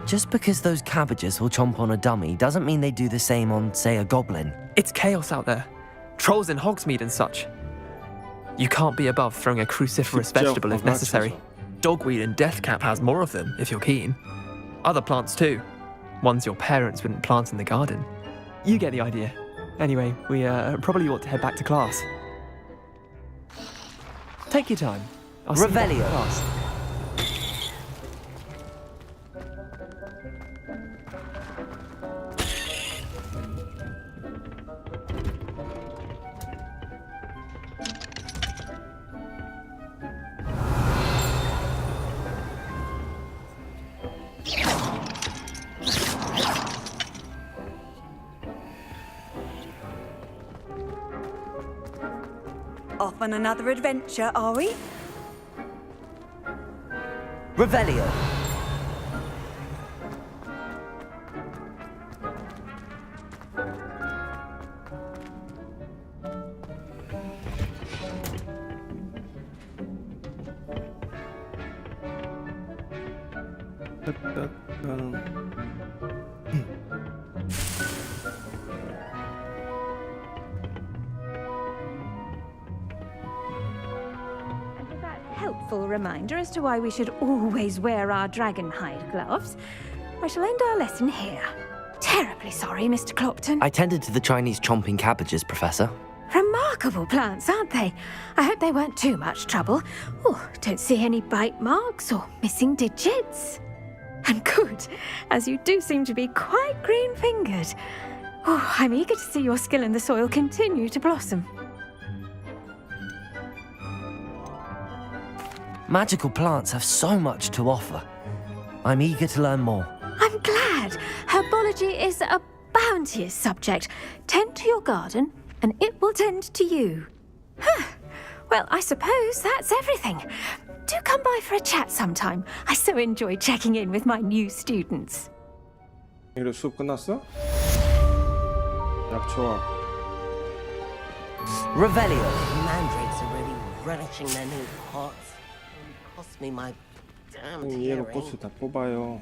Just because those cabbages will chomp on a dummy doesn't mean they do the same on, say, a goblin. It's chaos out there. Trolls in Hogsmeade and such. You can't be above throwing a cruciferous vegetable if necessary. Dogweed and deathcap has more of them, if you're keen. Other plants too. Ones your parents wouldn't plant in the garden. You get the idea. Anyway, we probably ought to head back to class. Take your time. I'll see you back in Revelio. class. Off on another adventure, are we? Revelio. Helpful reminder as to why we should always wear our dragonhide gloves. I shall end our lesson here. Terribly sorry, Mr. Clopton. I tended to the Chinese chomping cabbages, Professor. Remarkable plants, aren't they? I hope they weren't too much trouble. Oh, don't see any bite marks or missing digits. And good, as you do seem to be quite green-fingered. Oh, I'm eager to see your skill in the soil continue to blossom. Magical plants have so much to offer. I'm eager to learn more. I'm glad. Herbology is a bounteous subject. Tend to your garden, and it will tend to you. Well, I suppose that's everything. Do come by for a chat sometime. I so enjoy checking in with my new students. 이거 수업 끝났어? 약초학. Revelio. Mandrakes are really relishing their new pots. Cost me my damn 얘가 hearing. 꽃을 다 뽑아요.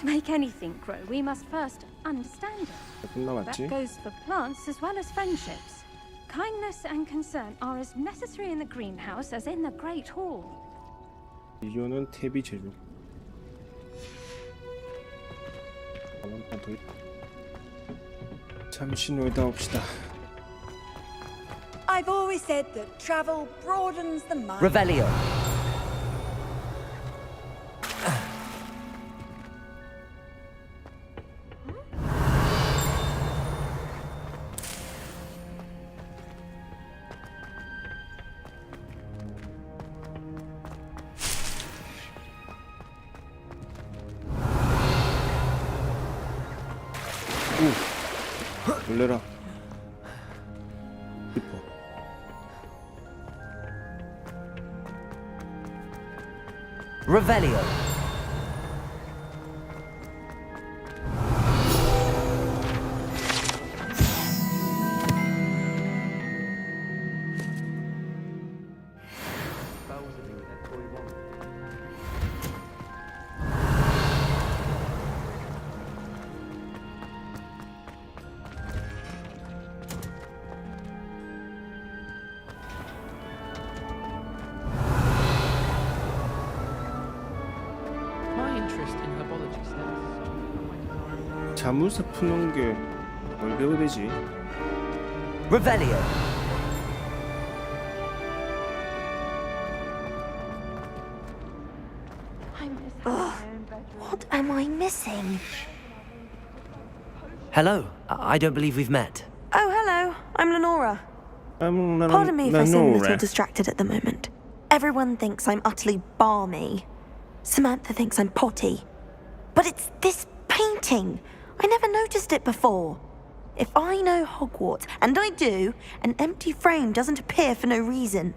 To make anything grow, we must first understand it. 끝나갔지? That goes for plants as well as friendships. Kindness and concern are as necessary in the greenhouse as in the Great Hall. 이거는 탭이 제조. 한번 더 있다. 잠시 놀다 옵시다. I've always said that travel broadens the mind. Revelio. 놀래라. 이뻐. Revelio. 자물쇠 푸는 게 뭘 배워야 되지? Revelio. What am I missing? Hello. I don't believe we've met. Oh, hello. I'm Lenora. Pardon Pardon me if I seem a little distracted at the moment. Everyone thinks I'm utterly balmy. Samantha thinks I'm potty. But it's this painting. I never noticed it before. If I know Hogwarts, and I do, an empty frame doesn't appear for no reason.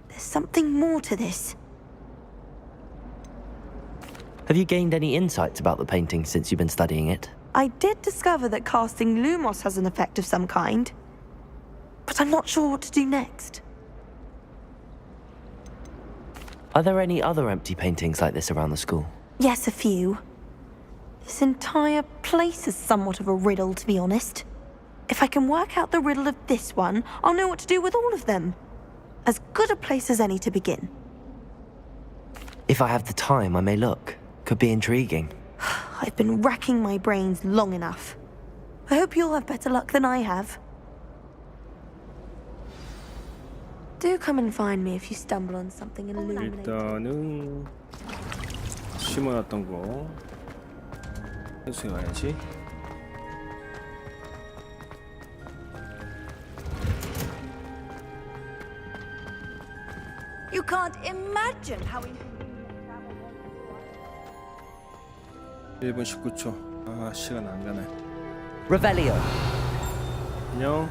There's something more to this. Have you gained any insights about the painting since you've been studying it? I did discover that casting Lumos has an effect of some kind. But I'm not sure what to do next. Are there any other empty paintings like this around the school? Yes, a few. This entire place is somewhat of a riddle, to be honest. If I can work out the riddle of this one, I'll know what to do with all of them. As good a place as any to begin. If I have the time, I may look. Could be intriguing. I've been racking my brains long enough. I hope you'll have better luck than I have. Do come and find me if you stumble on something illuminating. 일단은 심어놨던 거 해수해야지. You can't imagine how 1분 19초. 아, 시간 안 가네. Revelio. 안녕.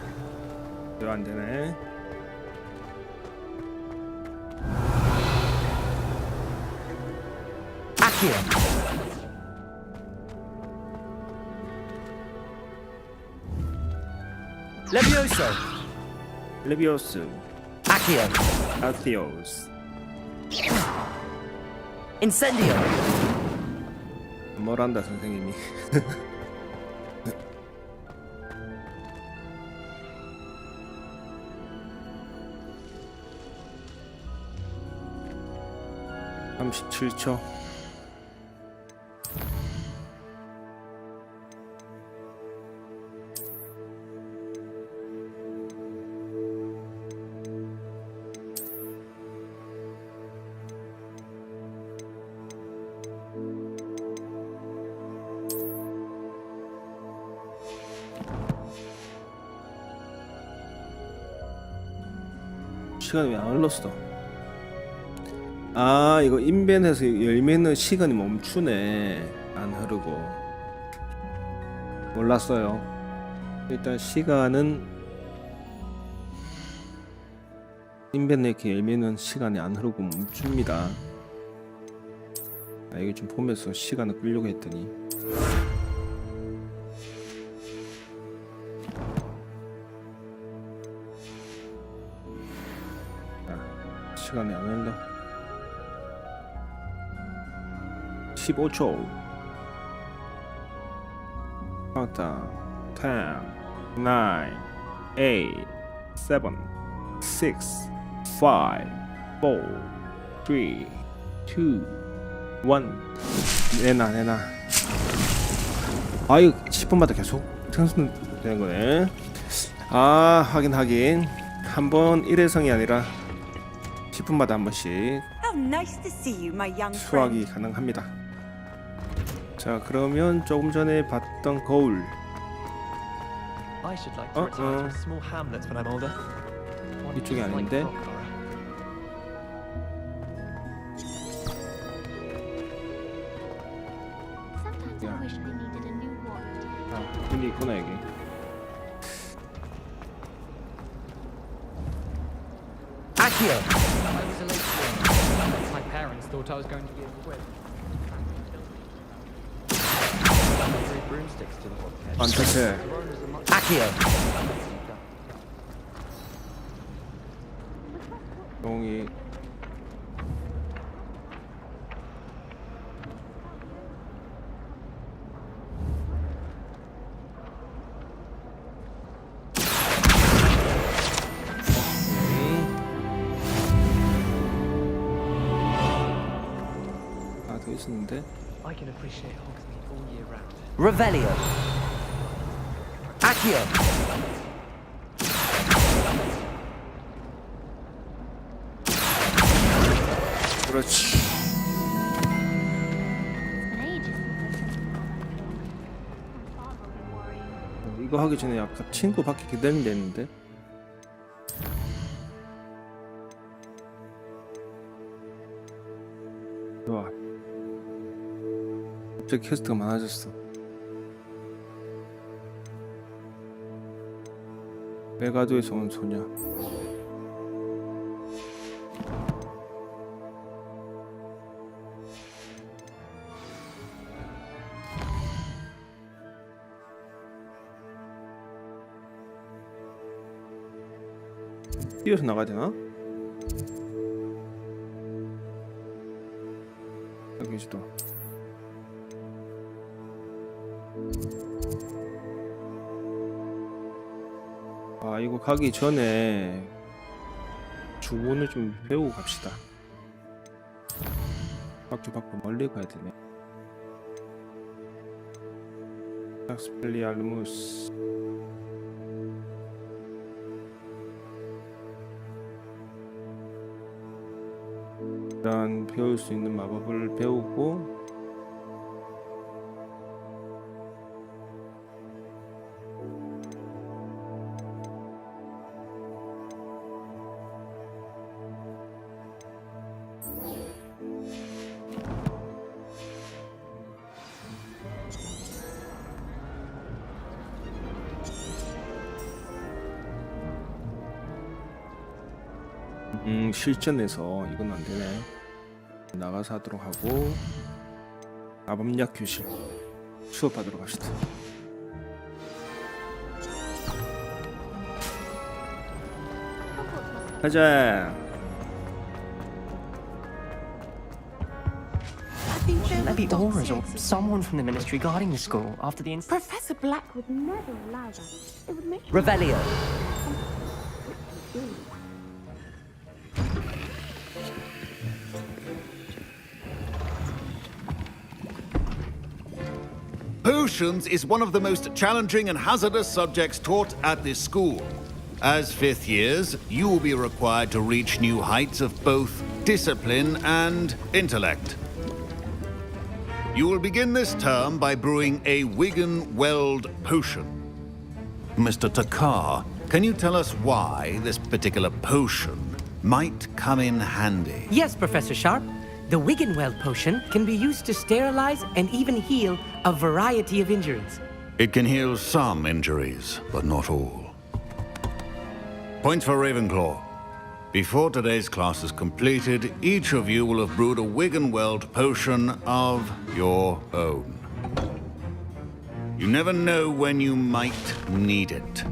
이거 안 되네. Accio. Levioso. 레비오스. Accio. 아티오스. Incendio. 뭘 한다 선생님이. (37초) 시간이 왜 안 흘렀어? 아, 이거 인벤해서 열매는 시간이 멈추네. 안 흐르고. 몰랐어요. 일단 시간은 인벤에 이렇게 열매는 시간이 안 흐르고 멈춥니다. 아, 이거 좀 보면서 시간을 끌려고 했더니 시간이 안 흘러. 15초. 카운트다운. 10, 9, 8, 7, 6, 5, 4, 3, 2, 1. 내놔. 아유, 10분마다 계속 생성되는 거네. 아, 하긴. 한번 일회성이 아니라 10분마다 한 번씩 How nice to see you, my young 수확이 friend. 가능합니다. 자, 그러면 조금 전에 봤던 거울. I should like to retire to small hamlets when I'm older. 이쪽이 아닌데. 야. 아, 문이 있구나 여기. Accio. My parents thought I was going to be a quid. Broomsticks to the podcast. 반타체. Accio. 용이. 아, 더 있었는데. I can appreciate Hogsmeade all year round. Revelio. Accio. 그렇지. 이거 하기 전에 아까 친구 밖에 기다리면 되는데. 좋아. 갑자기 퀘스트가 많아졌어. 메가도에서 온 소녀. 뛰어서 나가야 되나? 여기지도. 아, 이거 가기 전에 주문을 좀 배우고 갑시다. 학교 밖으로 멀리 가야 되네. 엑스펠리알무스. 일단 배울 수 있는 마법을 배우고 실전에서 이건 안 되네. 나가서 하도록 하고 마법약 교실 수업하도록 합시다. 가자. Maybe Aura's or someone from the ministry guarding the school after the incident. Professor Black would never allow that. It would make Revelio. Potions is one of the most challenging and hazardous subjects taught at this school. As fifth years, you will be required to reach new heights of both discipline and intellect. You will begin this term by brewing a Wigan-Weld potion. Mr. Takar, can you tell us why this particular potion might come in handy? Yes, Professor Sharp. The Wigan-Weld potion can be used to sterilize and even heal a variety of injuries. It can heal some injuries, but not all. Points for Ravenclaw. Before today's class is completed, each of you will have brewed a Wigan-Weld potion of your own. You never know when you might need it.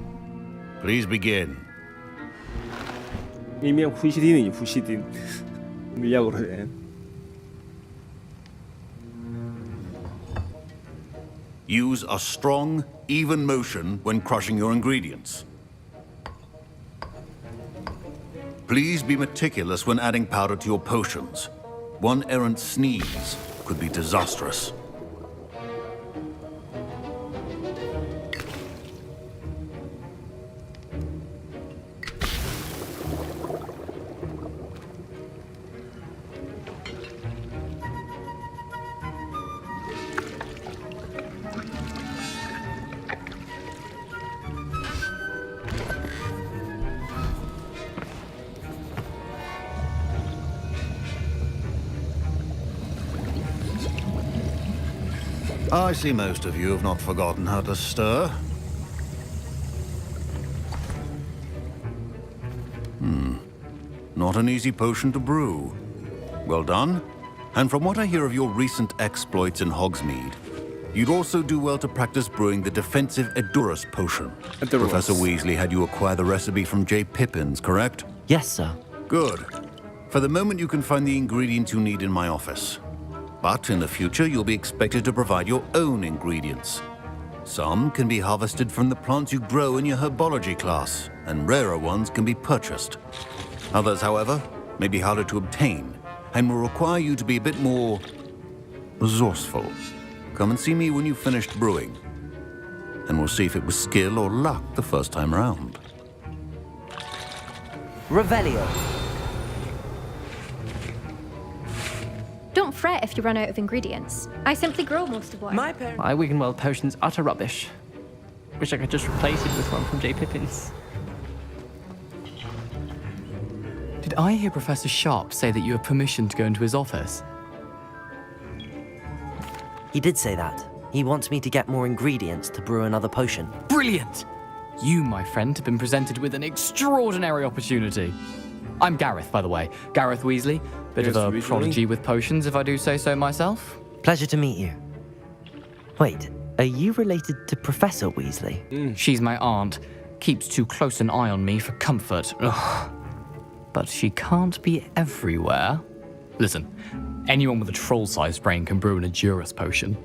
Please begin. 일명 후시딘이지, 후시딘. 물약으로 해. Use a strong, even motion when crushing your ingredients. Please be meticulous when adding powder to your potions. One errant sneeze could be disastrous. I see most of you have not forgotten how to stir. Not an easy potion to brew. Well done. And from what I hear of your recent exploits in Hogsmeade, you'd also do well to practice brewing the defensive Edurus potion. Professor Weasley had you acquire the recipe from J. Pippins, correct? Yes, sir. Good. For the moment, you can find the ingredients you need in my office. But in the future, you'll be expected to provide your own ingredients. Some can be harvested from the plants you grow in your herbology class, and rarer ones can be purchased. Others, however, may be harder to obtain, and will require you to be a bit more resourceful. Come and see me when you've finished brewing. And we'll see if it was skill or luck the first time round. Revelio. Don't fret if you run out of ingredients. I simply grow most of what My Wiggenweld potion's utter rubbish. Wish I could just replace it with one from J. Pippin's. Did I hear Professor Sharp say that you have permission to go into his office? He did say that. He wants me to get more ingredients to brew another potion. Brilliant! You, my friend, have been presented with an extraordinary opportunity. I'm Gareth, by the way. Gareth Weasley. Bit of a prodigy with potions, if I do say so myself. Pleasure to meet you. Wait, are you related to Professor Weasley? She's my aunt. Keeps too close an eye on me for comfort. Ugh. But she can't be everywhere. Listen, anyone with a troll-sized brain can brew an Adurus potion.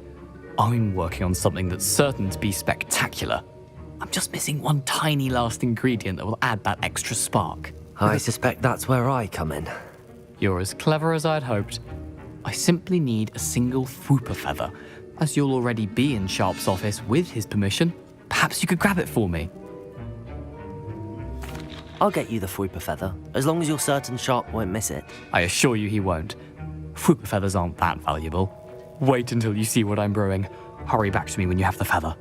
I'm working on something that's certain to be spectacular. I'm just missing one tiny last ingredient that will add that extra spark. I suspect that's where I come in. You're as clever as I'd hoped. I simply need a single Fwooper feather. As you'll already be in Sharp's office with his permission, perhaps you could grab it for me. I'll get you the Fwooper feather, as long as you're certain Sharp won't miss it. I assure you he won't. Fwooper feathers aren't that valuable. Wait until you see what I'm brewing. Hurry back to me when you have the feather.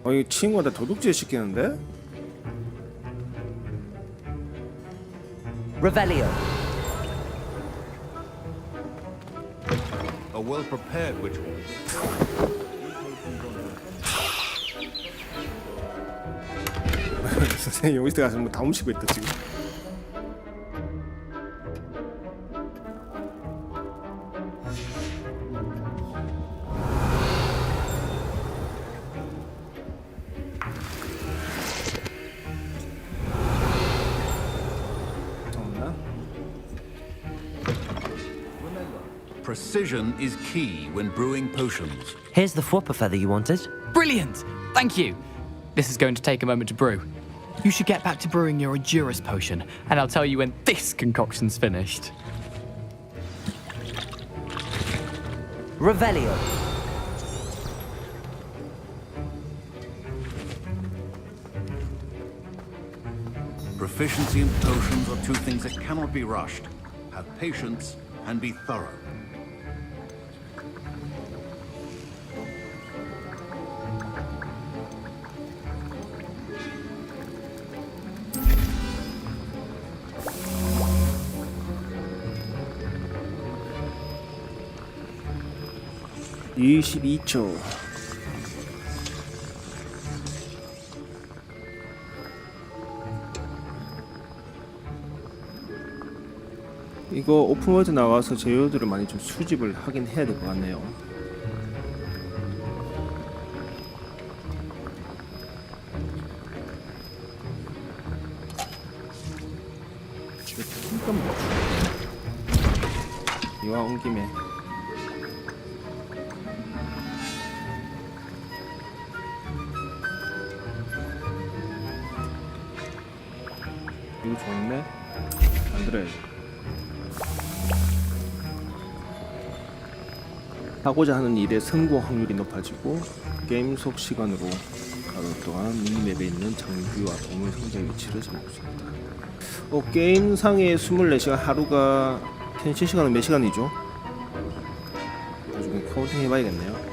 이 친구한테 도둑질 시키는데? Revelio. A well-prepared ritual. 선생님 여기서 가서 뭐 다 훔치고 있다 지금. Precision is key when brewing potions. Here's the Fwooper feather you wanted. Brilliant! Thank you. This is going to take a moment to brew. You should get back to brewing your Adurus potion, and I'll tell you when this concoction's finished. Revelio. Proficiency in potions are two things that cannot be rushed. Have patience and be thorough. (22초) 이거 오픈월드 나와서 재료들을 많이 좀 수집을 하긴 해야 될 것 같네요. 이왕 온 김에 이거 좋네. 만들어야지. 하고자 하는 일의 성공 확률이 높아지고 게임 속 시간으로 하루 동안 미니맵에 있는 장비와 동물 상자의 위치를 정할 수 있다. 게임상의 24시간 하루가 현실 시간은 몇 시간이죠? 나중에 카운팅 해봐야겠네요.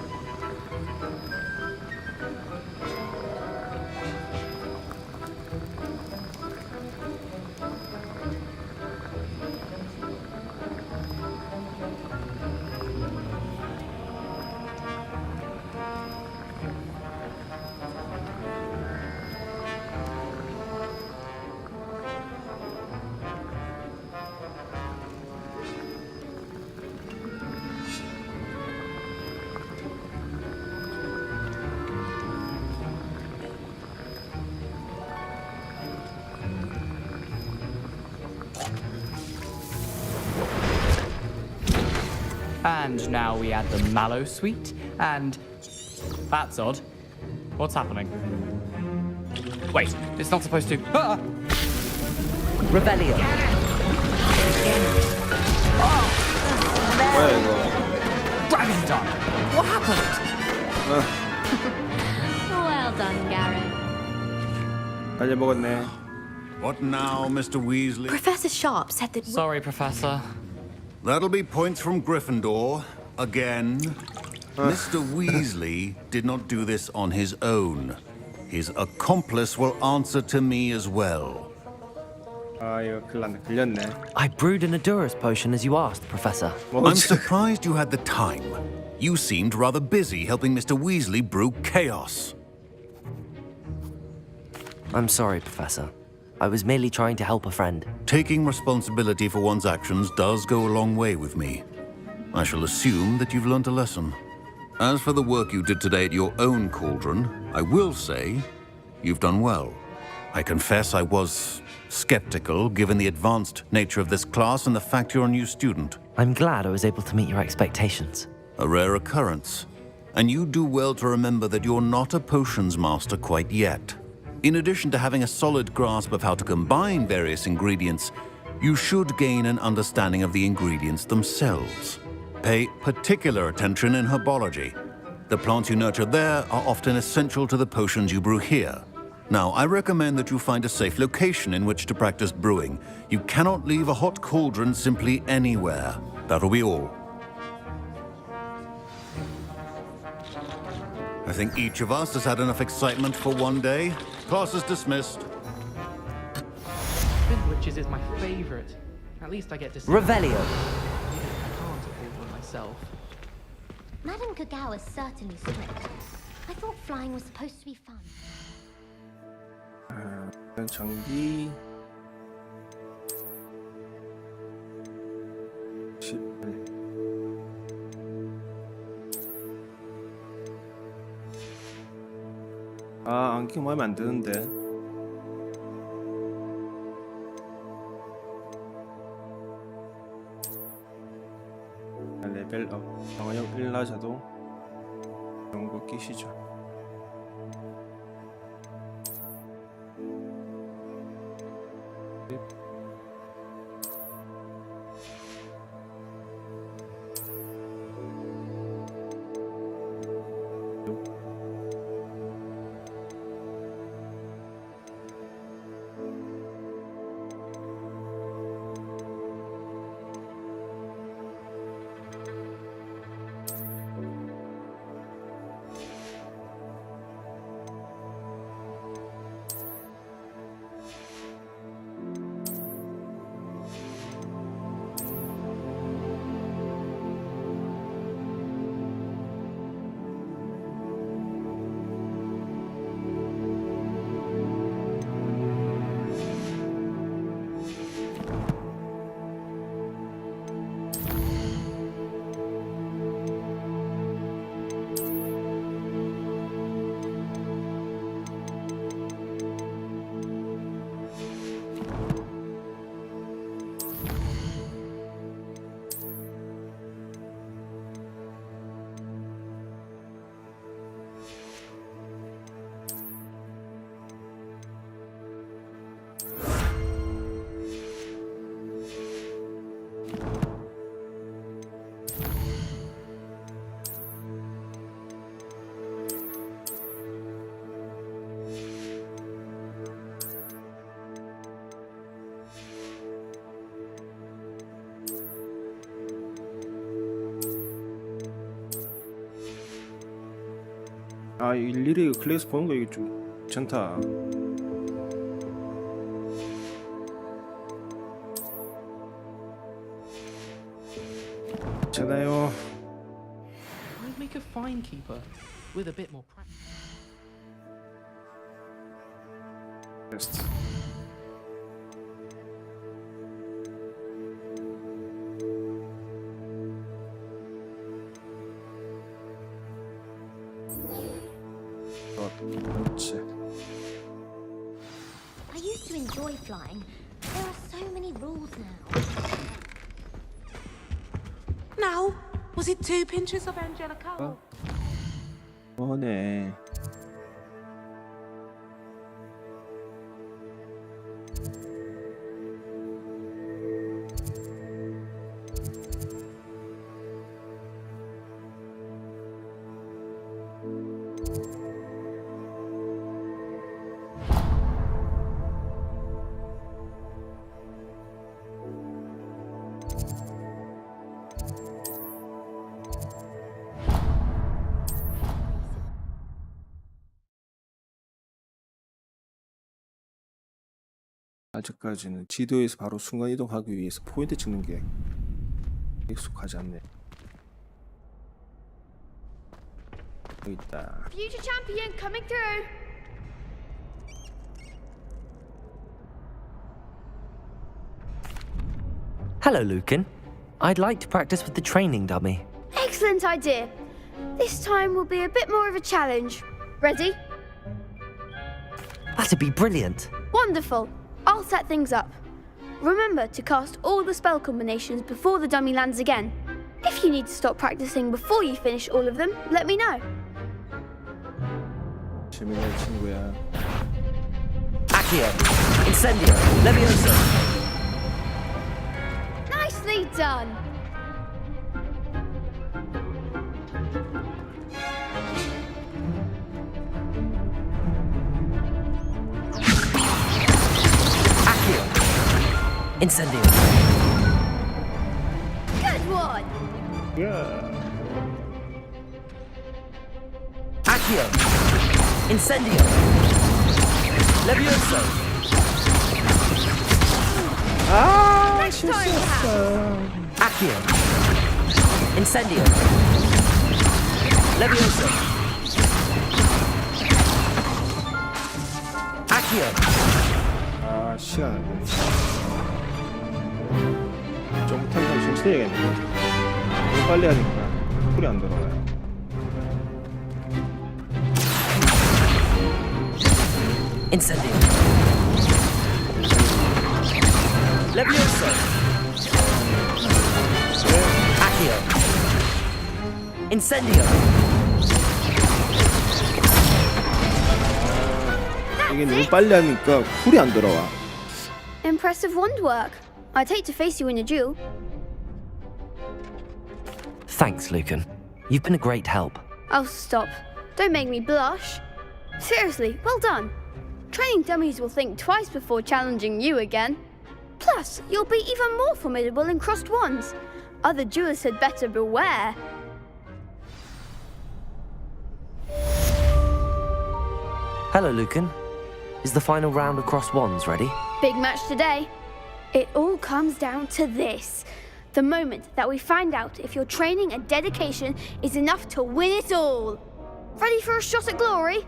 And now we add the mallow sweet, and that's odd. What's happening? Wait, it's not supposed to. Ah! Revelio. Gravity son. What happened? Well done, Garrett. 빨리 먹었네. What now, Mr. Weasley? Professor Sharp said that. Sorry, Professor. That'll be points from Gryffindor. Again. Mr. Weasley did not do this on his own. His accomplice will answer to me as well. 아 이거 글렸네. I brewed an Adurus potion as you asked, Professor. I'm surprised you had the time. You seemed rather busy helping Mr. Weasley brew chaos. I'm sorry, Professor. I was merely trying to help a friend. Taking responsibility for one's actions does go a long way with me. I shall assume that you've learnt a lesson. As for the work you did today at your own cauldron, I will say you've done well. I confess I was skeptical given the advanced nature of this class and the fact you're a new student. I'm glad I was able to meet your expectations. A rare occurrence. And you do well to remember that you're not a potions master quite yet. In addition to having a solid grasp of how to combine various ingredients, you should gain an understanding of the ingredients themselves. Pay particular attention in herbology. The plants you nurture there are often essential to the potions you brew here. Now, I recommend that you find a safe location in which to practice brewing. You cannot leave a hot cauldron simply anywhere. That'll be all. I think each of us has had enough excitement for one day. Class is dismissed. Witches is my favorite. At least I get to see Revelio. Even if I can't afford one myself. Madame Kagawa is certainly strict. I thought flying was supposed to be fun. 장비 10. 아 안경 마음에 안 드는데. 레벨업 방어력 1라자도 이런 거 끼시죠. 아 일일이 클래스 보는 거 이게 좀 괜찮다. 괜찮아요. I'd make a fine keeper with a bit more practice. 베스트. 그렇지. I used to enjoy flying. There are so many rules now. Now, was it 2 pinches of Angelica? 뭐네. 아직까지는 지도에서 바로 순간 이동하기 위해서 포인트 찍는 게 익숙하지 않네. 여기 있다. Future champion coming through. Hello, Lucan. I'd like to practice with the training dummy. Excellent idea. This time will be a bit more of a challenge. Ready? That'd be brilliant. Wonderful. I'll set things up. Remember to cast all the spell combinations before the dummy lands again. If you need to stop practicing before you finish all of them, let me know. 재미난 친구야. Accio, Incendio, Levioso. Nicely done. Accio, Incendio. Good one. Accio, Incendio, Levioso. 아, 실수했어. Accio, Incendio, Levioso. Accio. 아, 시간 안 되네. 좀 못하니까 천천히 해야겠네. 너무 빨리 하니까 쿨이 안 돌아와요. Incendio. Levioso. Accio. Incendio. 이게 너무 빨리 하니까 쿨이 안 돌아와. Impressive wand work. I'd hate to face you in a duel. Thanks, Lucan. You've been a great help. Oh, stop. Don't make me blush. Seriously, well done. Training dummies will think twice before challenging you again. Plus, you'll be even more formidable in crossed wands. Other duelists had better beware. Hello, Lucan. Is the final round of cross wands ready? Big match today. It all comes down to this. The moment that we find out if your training and dedication is enough to win it all. Ready for a shot at glory?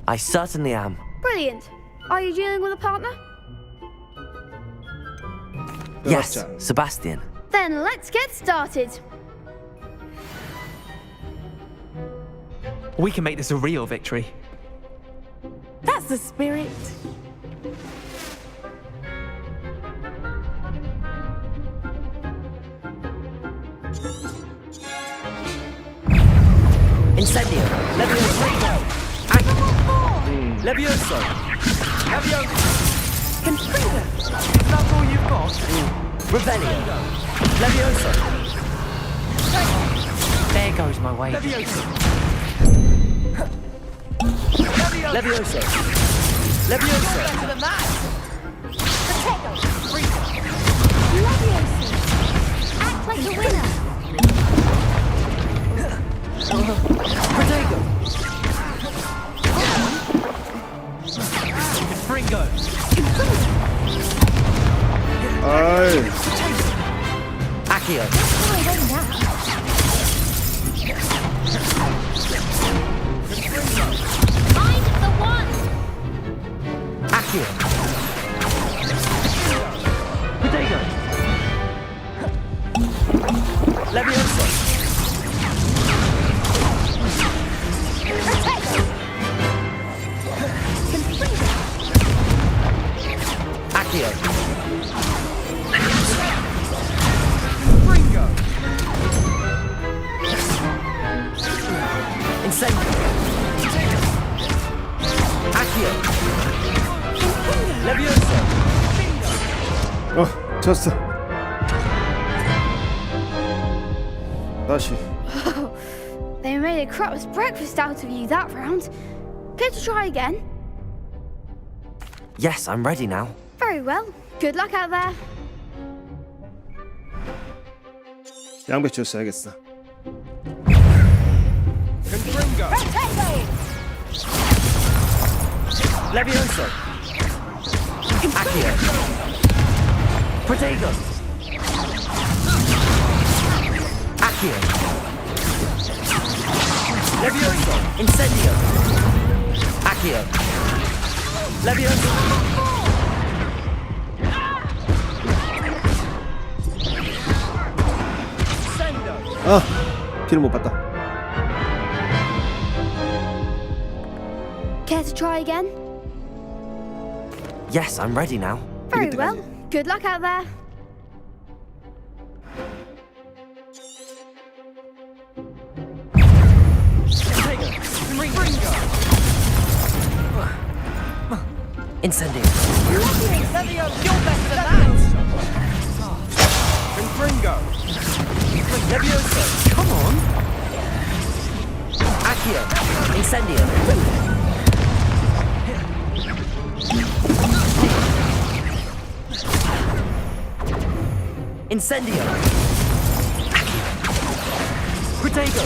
I certainly am. Brilliant. Are you dealing with a partner? Yes, Sebastian. Then let's get started. We can make this a real victory. That's the spirit. Incendio. Levioso. Levioso. Levioso. Confringo. That's all you've got? Revelio. Levioso. There goes my way. Levioso. Levioso. Levioso. To the mat. Act like a winner. Protego. Confringo. 아이. Accio. Mind the one. Accio. Protego. Levioso. Accio. Confringo. Incendio. Accio. Levioso. 졌어. 다시. They made a crap's breakfast out of you that round. Care to try again? Yes, I'm ready now. Very well. Good luck out there. 양배추 써야겠어. Levioso. Accio. Protego. Accio. Levioso. Incendio. Accio. Levioso. 아, 뒤를 못 봤다. Care to try again? Yes, I'm ready now. Very well. Good luck out there. Incendio. You're better than that! Confringo. Levioso. Come on. Accio. Incendio. Incendio. Protego.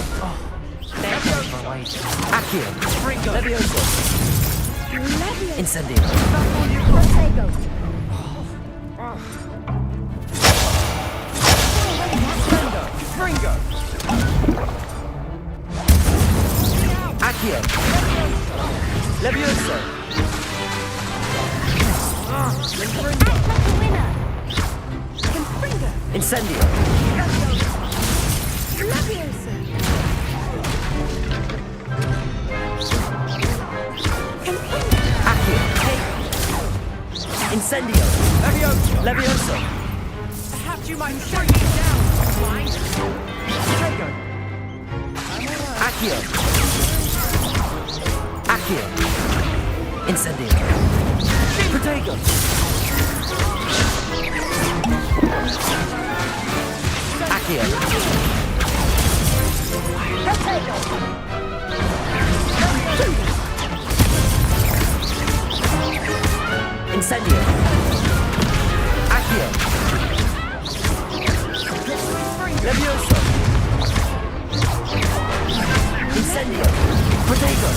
Accio. Levioso. Incendio. Fringo. Accio. Levioso. Incendio. Accio. Incendio. Levioso. Perhaps you might shut me down, mind? Accio. Accio. Incendio. Protego. Accio. Incendio. Accio. Levioso. Incendio. Protego.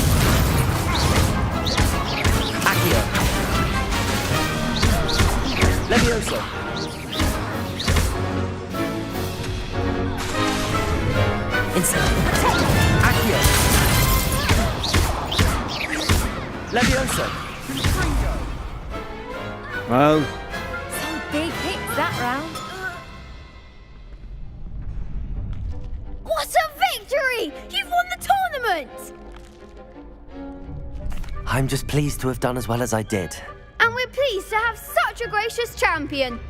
Accio. Levioso. Incendio. Accio. Levioso. 아우. Some big hits that round. What a victory! You've won the tournament! I'm just pleased to have done as well as I did. And we're pleased to have such a gracious champion.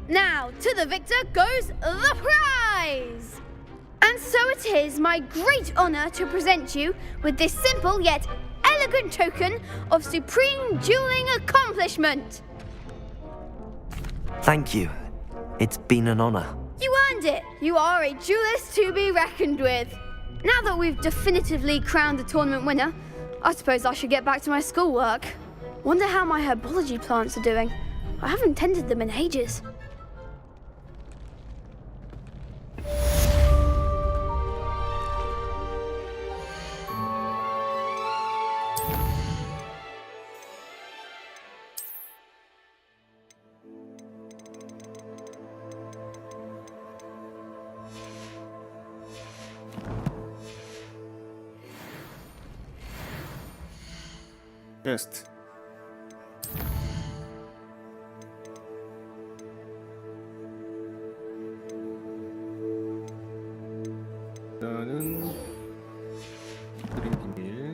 Now, to the victor goes the prize! And so it is my great honor to present you with this simple yet elegant token of supreme dueling accomplishment. Thank you. It's been an honor. You earned it. You are a duelist to be reckoned with. Now that we've definitively crowned the tournament winner, I suppose I should get back to my schoolwork. Wonder how my herbology plants are doing. I haven't tended them in ages. 베스트. 일단은 그림 비밀.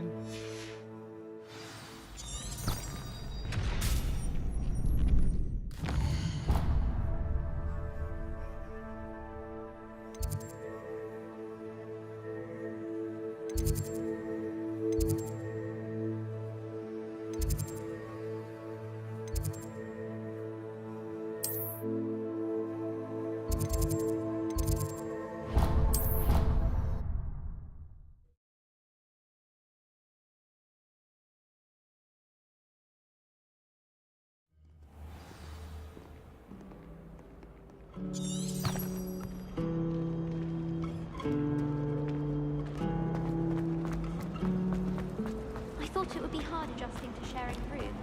I thought it would be hard adjusting to sharing a room.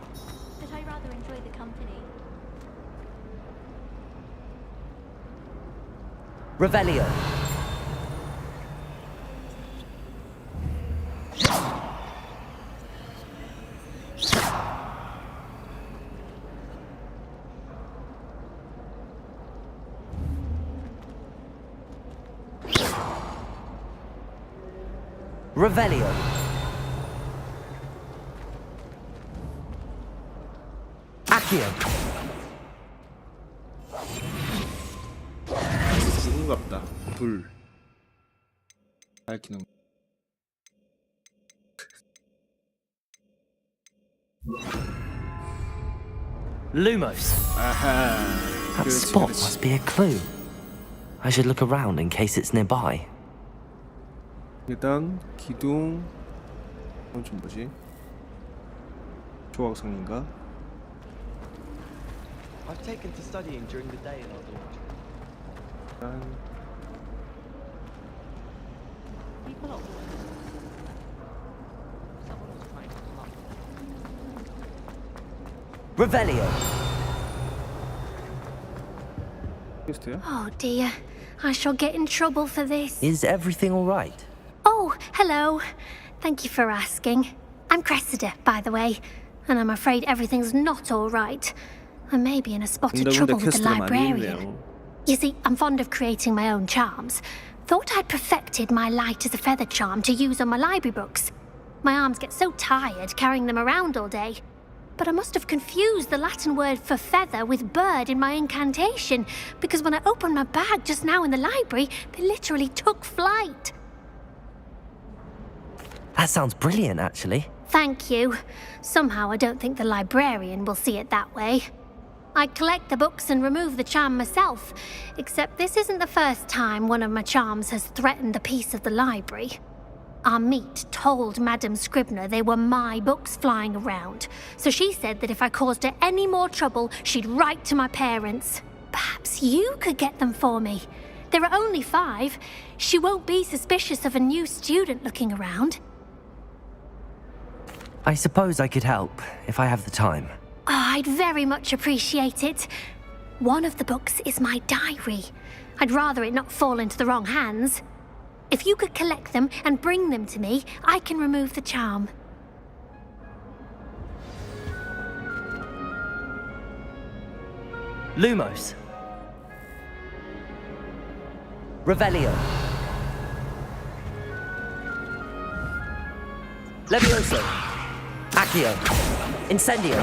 but I rather enjoy the company. Revelio. Revelio. Accio. 죽은 것 같다. 불. 밝히는. Lumos. 아하. That spot must be a clue. I should look around in case it's nearby. 일단 기둥. 이건 좀 뭐지? 조각상인가? I've taken to studying during the day in our dorm. 일단 People are someone was trying to come up. Revelio. Oh dear, I shall get in trouble for this. Is everything all right? Oh, hello. Thank you for asking. I'm Cressida, by the way, and I'm afraid everything's not all right. I may be in a spot of trouble with the librarian. You see, I'm fond of creating my own charms. Thought I'd perfected my light as a feather charm to use on my library books. My arms get so tired carrying them around all day. But I must have confused the Latin word for feather with bird in my incantation, because when I opened my bag just now in the library, they literally took flight. That sounds brilliant, actually. Thank you. Somehow I don't think the librarian will see it that way. I collect the books and remove the charm myself, except this isn't the first time one of my charms has threatened the peace of the library. Our meet told Madame Scribner they were my books flying around, so she said that if I caused her any more trouble, she'd write to my parents. Perhaps you could get them for me. There are only 5. She won't be suspicious of a new student looking around. I suppose I could help, if I have the time. Oh, I'd very much appreciate it. One of the books is my diary. I'd rather it not fall into the wrong hands. If you could collect them and bring them to me, I can remove the charm. Lumos. Revelio. Levioso. Accio. Incendio.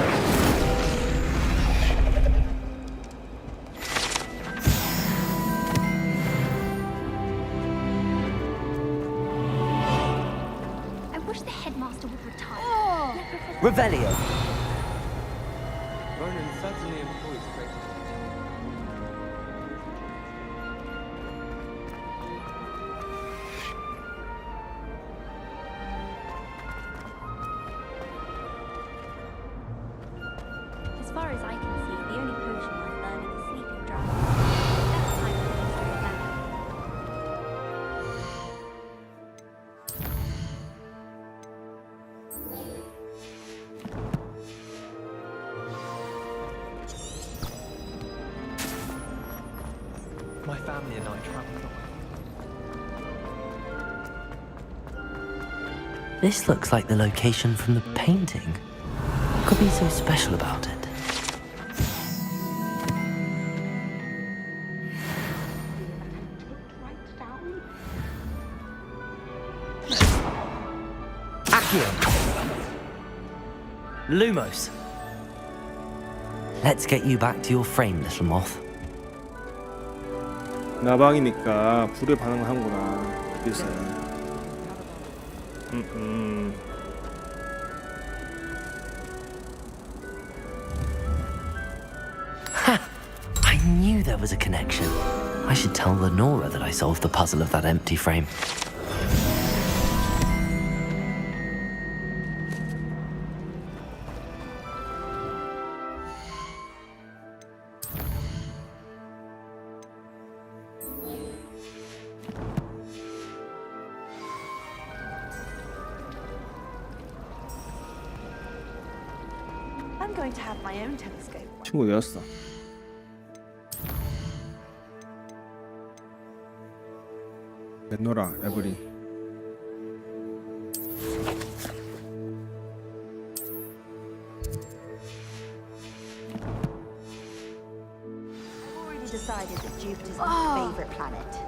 I wish the headmaster would retire. Revelio. Ronan certainly employs great. As far as I can see, the only potion worth learning is sleeping draught. That's time for Mr. Haru. My family and I traveled on. This looks like the location from the painting. What could be so special about it? Accio. Lumos. Let's get you back to your frame, little moth. 나방이니까 불에 반응을 하는구나. 그래서. I knew there was a connection. I should tell Lenora that I solved the puzzle of that empty frame. I'm going to have my own telescope. 친구 되었어. 내놓아, 에브리. I've already decided that Jupiter's my favorite planet.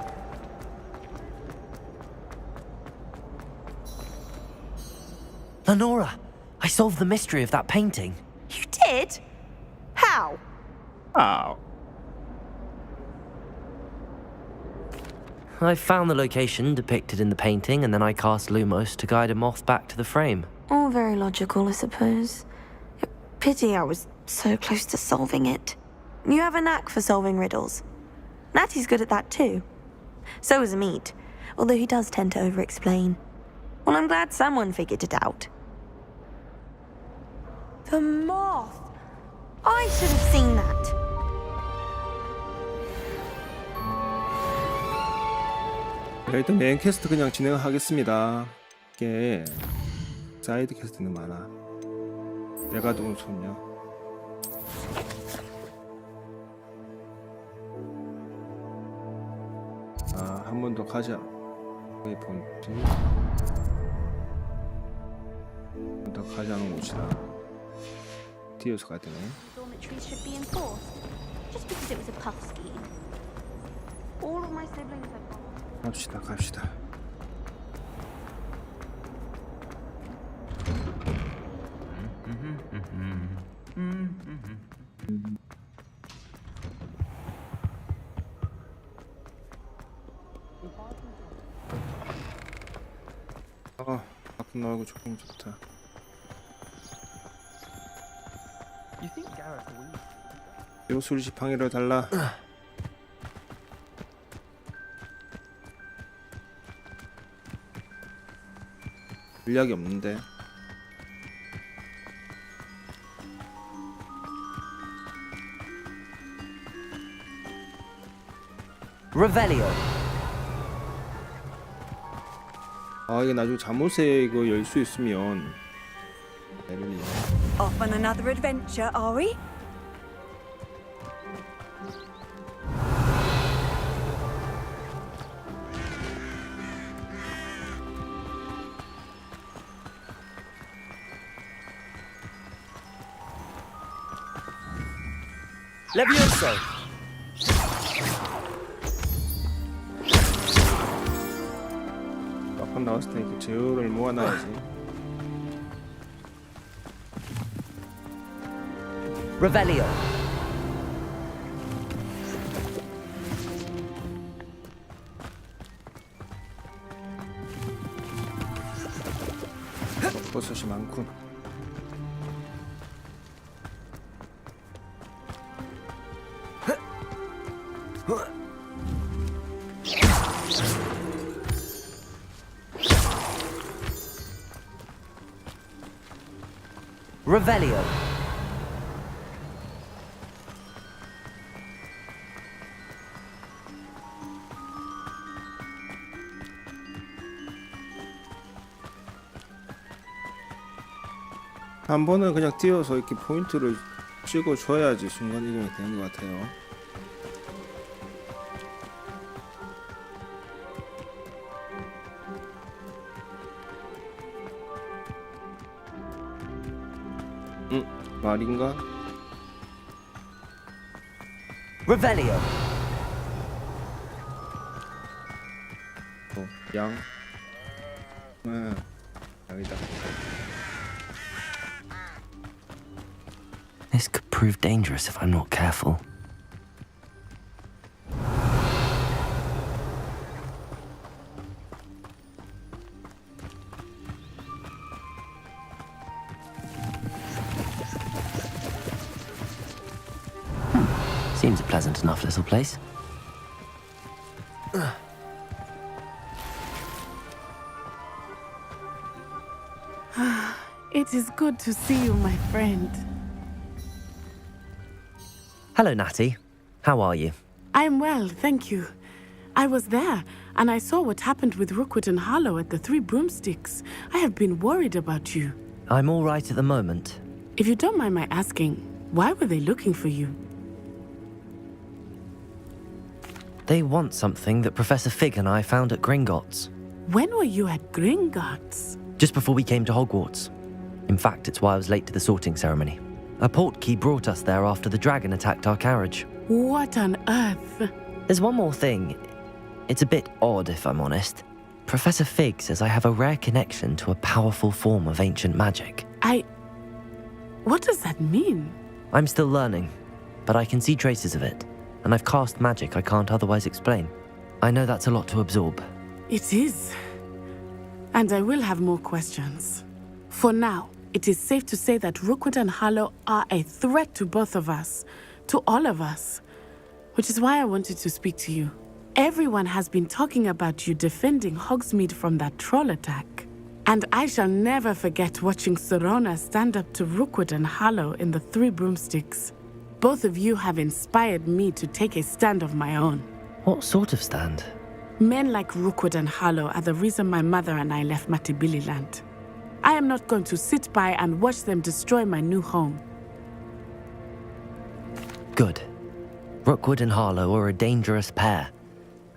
Lenora, I solved the mystery of that painting. You did? How? Oh. I found the location depicted in the painting, and then I cast Lumos to guide a moth back to the frame. All very logical, I suppose. Pity I was so close to solving it. You have a knack for solving riddles. Natty's good at that too. So is Amit, although he does tend to over-explain. Well, I'm glad someone figured it out. The moth! I should have seen that. 네, 일단 메인 퀘스트 그냥 진행하겠습니다. 이게 사이드 퀘스트는 많아. 내가 도운 소녀. 아, 한 번 더 가자. 여기 포인트. 한 번 더 가자는 곳이다. 뒤에서 가야 되네. Dormitories should be enforced, just because it was a puff scheme. All of my siblings have gone. 갑시다, 갑시다. 아, 밖에 나오고 조금 좋다. 요술 지팡이를 달라. 물약이 없는데. Revelio. 아, 이게 나중에 잠옷에 이거 열 수 있으면. Off on another adventure, are we? Levioso. 막판 나왔을 때 이렇게 재료를 모아놔야지. Revelio. 버섯이 많군. Revelio. 한 번은 그냥 뛰어서 이렇게 포인트를 찍어줘야지 순간 이동이 되는 것 같아요. 말인가? Revelio. 양. 양이다. This could prove dangerous if I'm not careful. Seems a pleasant enough little place. It is good to see you, my friend. Hello, Natty. How are you? I'm well, thank you. I was there, and I saw what happened with Rookwood and Harlow at the Three Broomsticks. I have been worried about you. I'm all right at the moment. If you don't mind my asking, why were they looking for you? They want something that Professor Fig and I found at Gringotts. When were you at Gringotts? Just before we came to Hogwarts. In fact, it's why I was late to the sorting ceremony. A portkey brought us there after the dragon attacked our carriage. What on earth? There's one more thing. It's a bit odd, if I'm honest. Professor Fig says I have a rare connection to a powerful form of ancient magic. What does that mean? I'm still learning, but I can see traces of it, and I've cast magic I can't otherwise explain. I know that's a lot to absorb. It is. And I will have more questions. For now, it is safe to say that Rookwood and Harlow are a threat to both of us, to all of us, which is why I wanted to speak to you. Everyone has been talking about you defending Hogsmeade from that troll attack. And I shall never forget watching Sorona stand up to Rookwood and Harlow in the Three Broomsticks. Both of you have inspired me to take a stand of my own. What sort of stand? Men like Rookwood and Harlow are the reason my mother and I left Matabeleland. I am not going to sit by and watch them destroy my new home. Good. Rookwood and Harlow are a dangerous pair.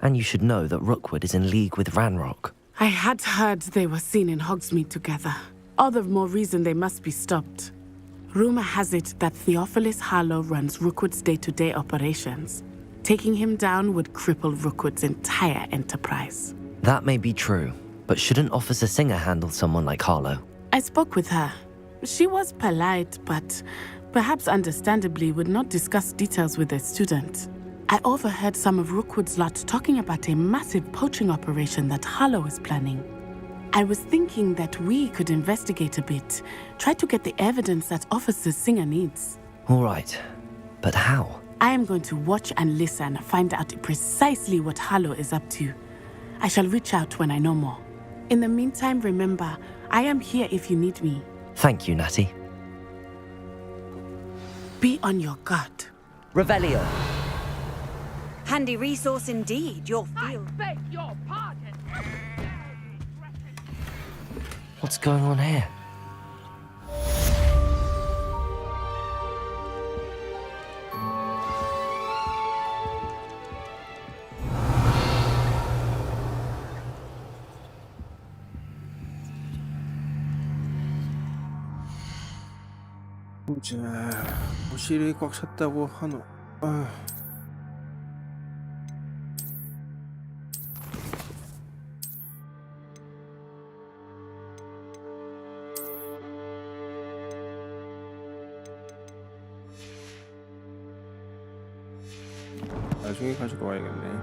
And you should know that Rookwood is in league with Ranrock. I had heard they were seen in Hogsmeade together. All the more reason they must be stopped. Rumor has it that Theophilus Harlow runs Rookwood's day-to-day operations. Taking him down would cripple Rookwood's entire enterprise. That may be true, but shouldn't Officer Singer handle someone like Harlow? I spoke with her. She was polite, but perhaps understandably would not discuss details with a student. I overheard some of Rookwood's lot talking about a massive poaching operation that Harlow is planning. I was thinking that we could investigate a bit, try to get the evidence that Officer Singer needs. All right, but how? I am going to watch and listen, find out precisely what Harlow is up to. I shall reach out when I know more. In the meantime, remember, I am here if you need me. Thank you, Natty. Be on your guard. Revelio. Handy resource indeed, your field. I beg your pardon. What's going on here? 자, 모실이 꽉 찼다고 하노. 나중에 가지고 와야겠네.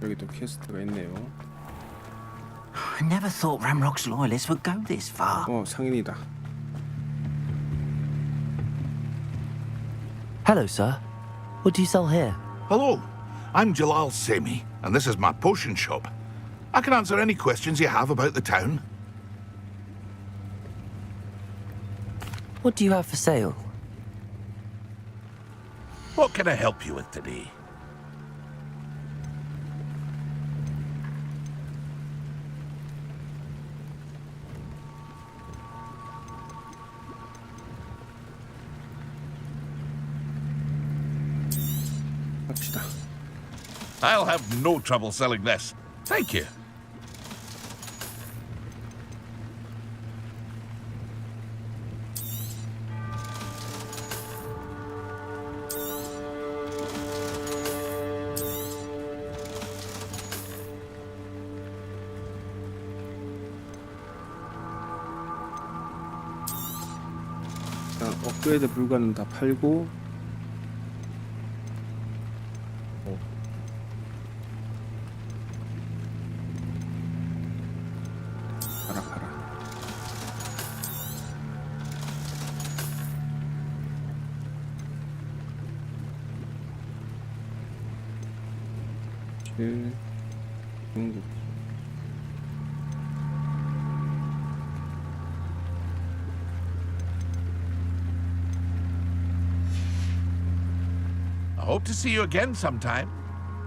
여기도 퀘스트가 있네요. I never thought Ramrock's loyalists would go this far. 상인이다. Hello, sir. What do you sell here? Hello, I'm Jalal Semi, and this is my potion shop. I can answer any questions you have about the town. What do you have for sale? What can I help you with today? I'll have no trouble selling this. Thank you. 업그레이드 물건은 다 팔고 팔아. 중국. I hope to see you again sometime.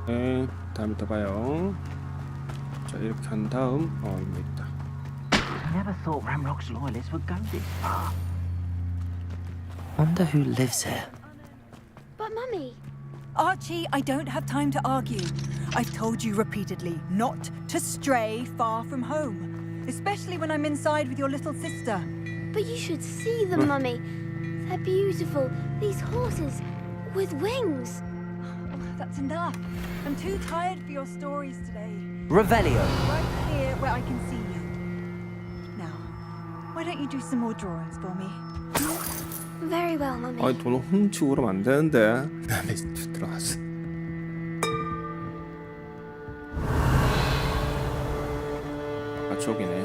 네, 다음에 또 봐요. 자 이렇게 한 다음 이거 있다. Never thought Ramrock's loyalists would go this far. Wonder who lives here. But Mummy... Archie, I don't have time to argue. I've told you repeatedly not to stray far from home, especially when I'm inside with your little sister. But you should see them, Mummy. They're beautiful. These horses with wings. That's enough. I'm too tired for your stories today. Revelio. Right here where I can see you. Now, why don't you do some more drawings for me? Very well, Mummy. 아니 돈을 훔치고 그러면 안 되는데. 네, 들어갔어. 아 저기네.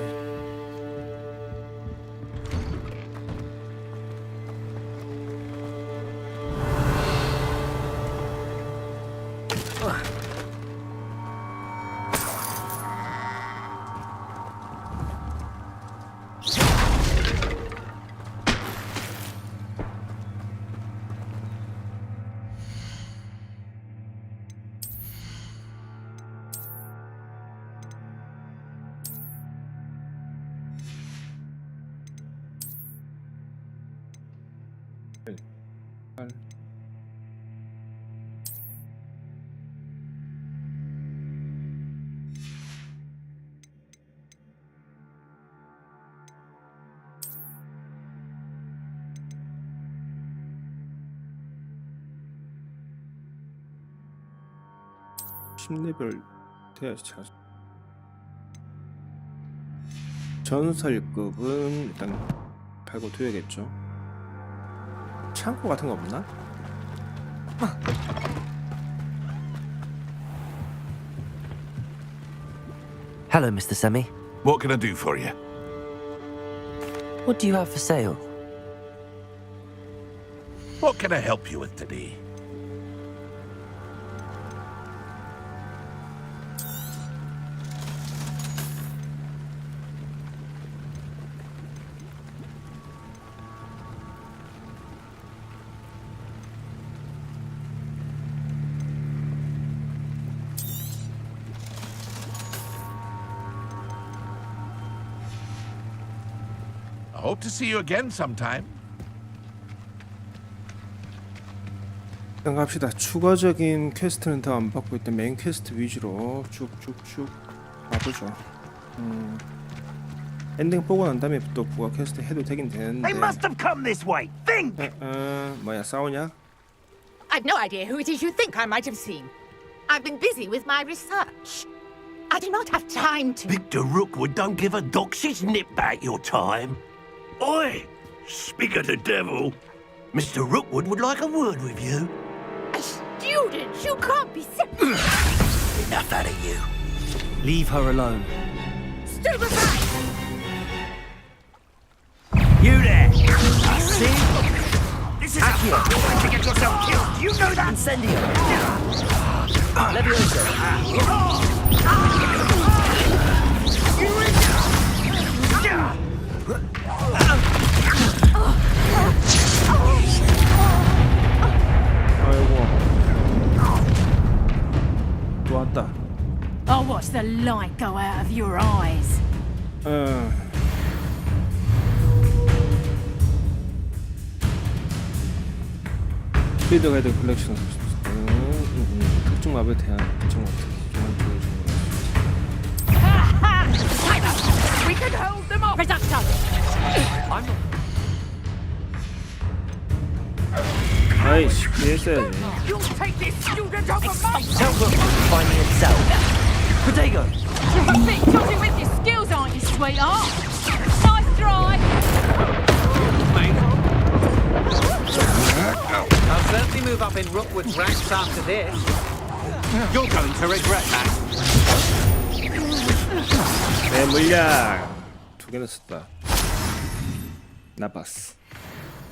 (10레벨) 돼야지 잘. 전설급은 일단 팔고 둬야겠죠. 창고 같은 거 없나? Hello, Mr. Semi. What can I do for you? What do you have for sale? What can I help you with today? I hope to see you again sometime. 일단 갑시다. 추가적인 퀘스트는 더 안 받고 일단 메인 퀘스트 위주로 쭉쭉쭉 가보죠. 엔딩 보고 난 다음에 또 부가 퀘스트 해도 되긴 되는데. They must have come this way. Think. 뭐야 싸우냐? I've no idea who it is you think I might have seen. I've been busy with my research. I do not have time to... Victor Rookwood don't give a doxy's nip back your time. Oi! Speak of the devil. Mr. Rookwood would like a word with you. A student? You can't be serious. Enough out of you. Leave her alone. Stand aside! You there! I see. This is Accio. A... to get yourself killed. You know that? Incendio. Levioso. 또 왔다. I'll watch the light go out of your eyes. 필드 가이드 컬렉션 특정 맵에 대한 정보 We could hold them off. Reducto. I'm not. 아이씨, 피했어야지. You'll take this student over my... Tell Rook to find me himself. Protego. You're a bit dodgy with your skills, aren't you, sweetheart? Nice try. I'll certainly move up in Rookwood's ranks after this. You're going to regret that. 내 물약 두 개나 썼다. 나빴어.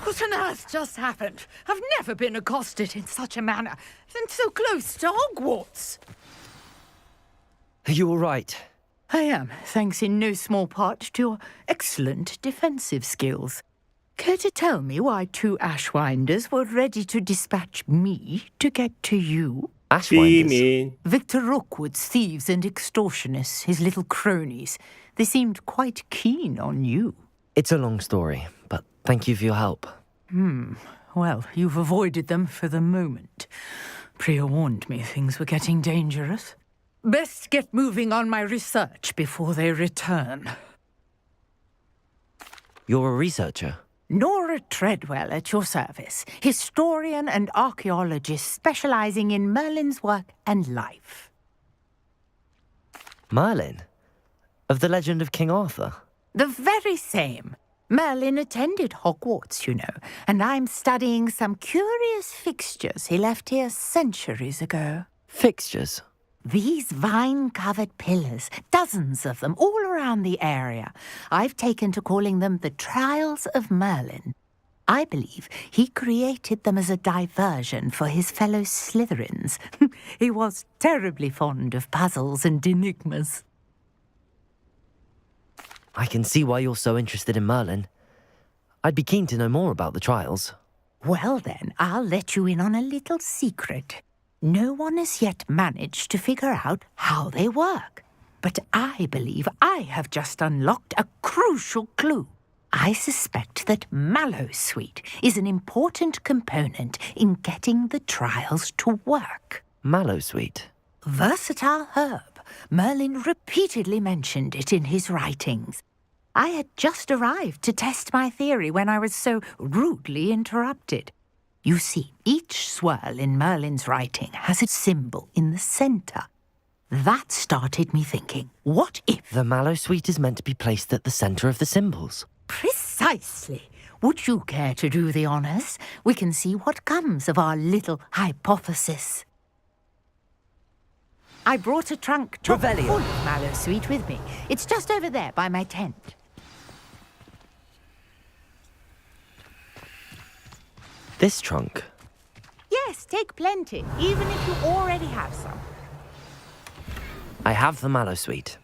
What on earth just happened? I've never been accosted in such a manner, and so close to Hogwarts. Are you all right? I am, thanks in no small part to your excellent defensive skills. Care to tell me why two Ashwinders were ready to dispatch me to get to you? Ashwinders. Victor Rookwood's thieves and extortionists, his little cronies. They seemed quite keen on you. It's a long story, but thank you for your help. Well, you've avoided them for the moment. Priya warned me things were getting dangerous. Best get moving on my research before they return. You're a researcher? Nora Treadwell at your service, historian and archaeologist specializing in Merlin's work and life. Merlin? Of the legend of King Arthur? The very same. Merlin attended Hogwarts, you know, and I'm studying some curious fixtures he left here centuries ago. Fixtures? These vine-covered pillars, dozens of them, all around the area. I've taken to calling them the Trials of Merlin. I believe he created them as a diversion for his fellow Slytherins. He was terribly fond of puzzles and enigmas. I can see why you're so interested in Merlin. I'd be keen to know more about the trials. Well then, I'll let you in on a little secret. No one has yet managed to figure out how they work. But I believe I have just unlocked a crucial clue. I suspect that Mallowsweet is an important component in getting the trials to work. Mallowsweet? Versatile herb. Merlin repeatedly mentioned it in his writings. I had just arrived to test my theory when I was so rudely interrupted. You see, each swirl in Merlin's writing has a symbol in the center. That started me thinking, what if... The Mallowsweet is meant to be placed at the center of the symbols. Precisely. Would you care to do the honors? We can see what comes of our little hypothesis. I brought a trunk chock full of Mallowsweet with me. It's just over there by my tent. This trunk? Yes, take plenty, even if you already have some. I have the Mallowsweet.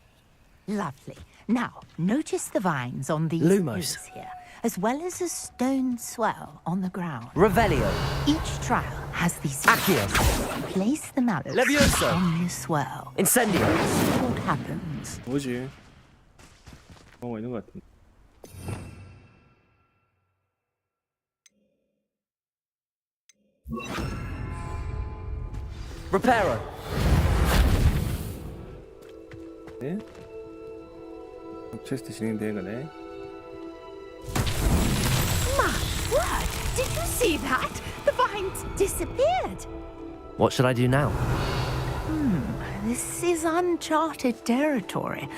Lovely. Now, notice the vines on these Lumos here, as well as a stone swell on the ground. Revelio. Each trial has these... Accio. Place the mallows Levioso. on the swell. Incendio. See what happens. 뭐지? 뭐가 있는 것 같은데. Reparo. 네? 퀘스트 진행되네. My word! Did you see that? The vines disappeared. What should I do now? This is uncharted territory.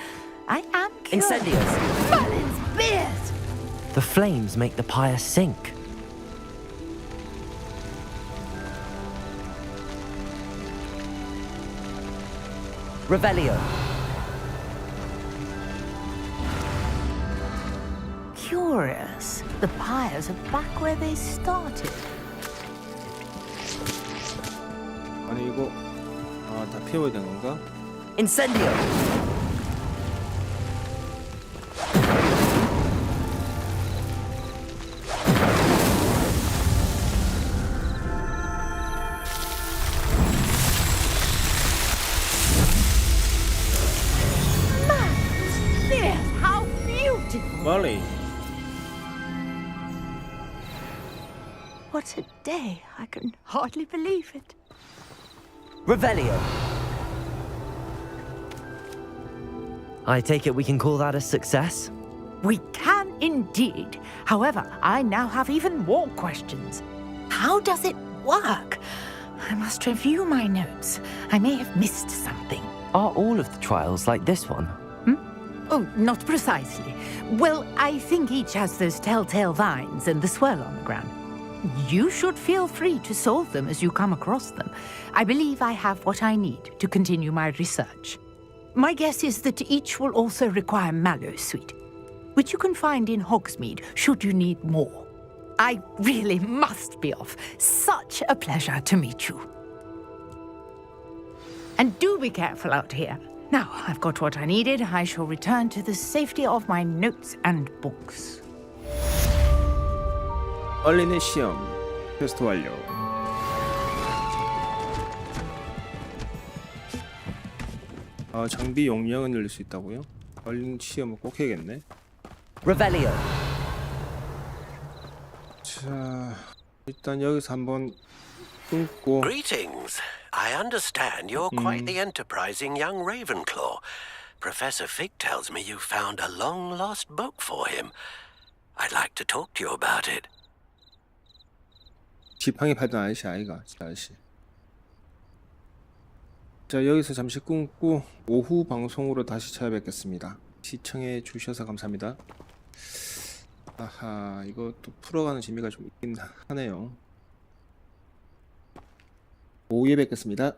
I am curious. Incendios. Merlin's beard! The flames make the pyre sink. Revelio. Curious. The pyres are back where they started. 아니 이거 다 피워야 되는 건가? Incendio. How beautiful! Molly. What a day. I can hardly believe it. Revelio. I take it we can call that a success? We can indeed. However, I now have even more questions. How does it work? I must review my notes. I may have missed something. Are all of the trials like this one? Oh, not precisely. Well, I think each has those telltale vines and the swirl on the ground. You should feel free to solve them as you come across them. I believe I have what I need to continue my research. My guess is that each will also require Mallowsweet, which you can find in Hogsmeade should you need more. I really must be off. Such a pleasure to meet you. And do be careful out here. Now, I've got what I needed. I shall return to the safety of my notes and books. 얼린의 시험 테스트 완료. 아, 장비 용량은 늘릴 수 있다고요? 얼른 시험을 꼭 해야겠네. Revelio. 자, 일단 여기서 한번 끊고. Greetings. I understand you're quite the enterprising young Ravenclaw. Professor Fig tells me you found a long-lost book for him. I'd like to talk to you about it. 지팡이 팔던 아저씨 아이가, 아저씨. 자, 여기서 잠시 끊고 오후 방송으로 다시 찾아뵙겠습니다. 시청해 주셔서 감사합니다. 아하, 이거 또 풀어가는 재미가 좀 있긴 하네요. 오후에 뵙겠습니다.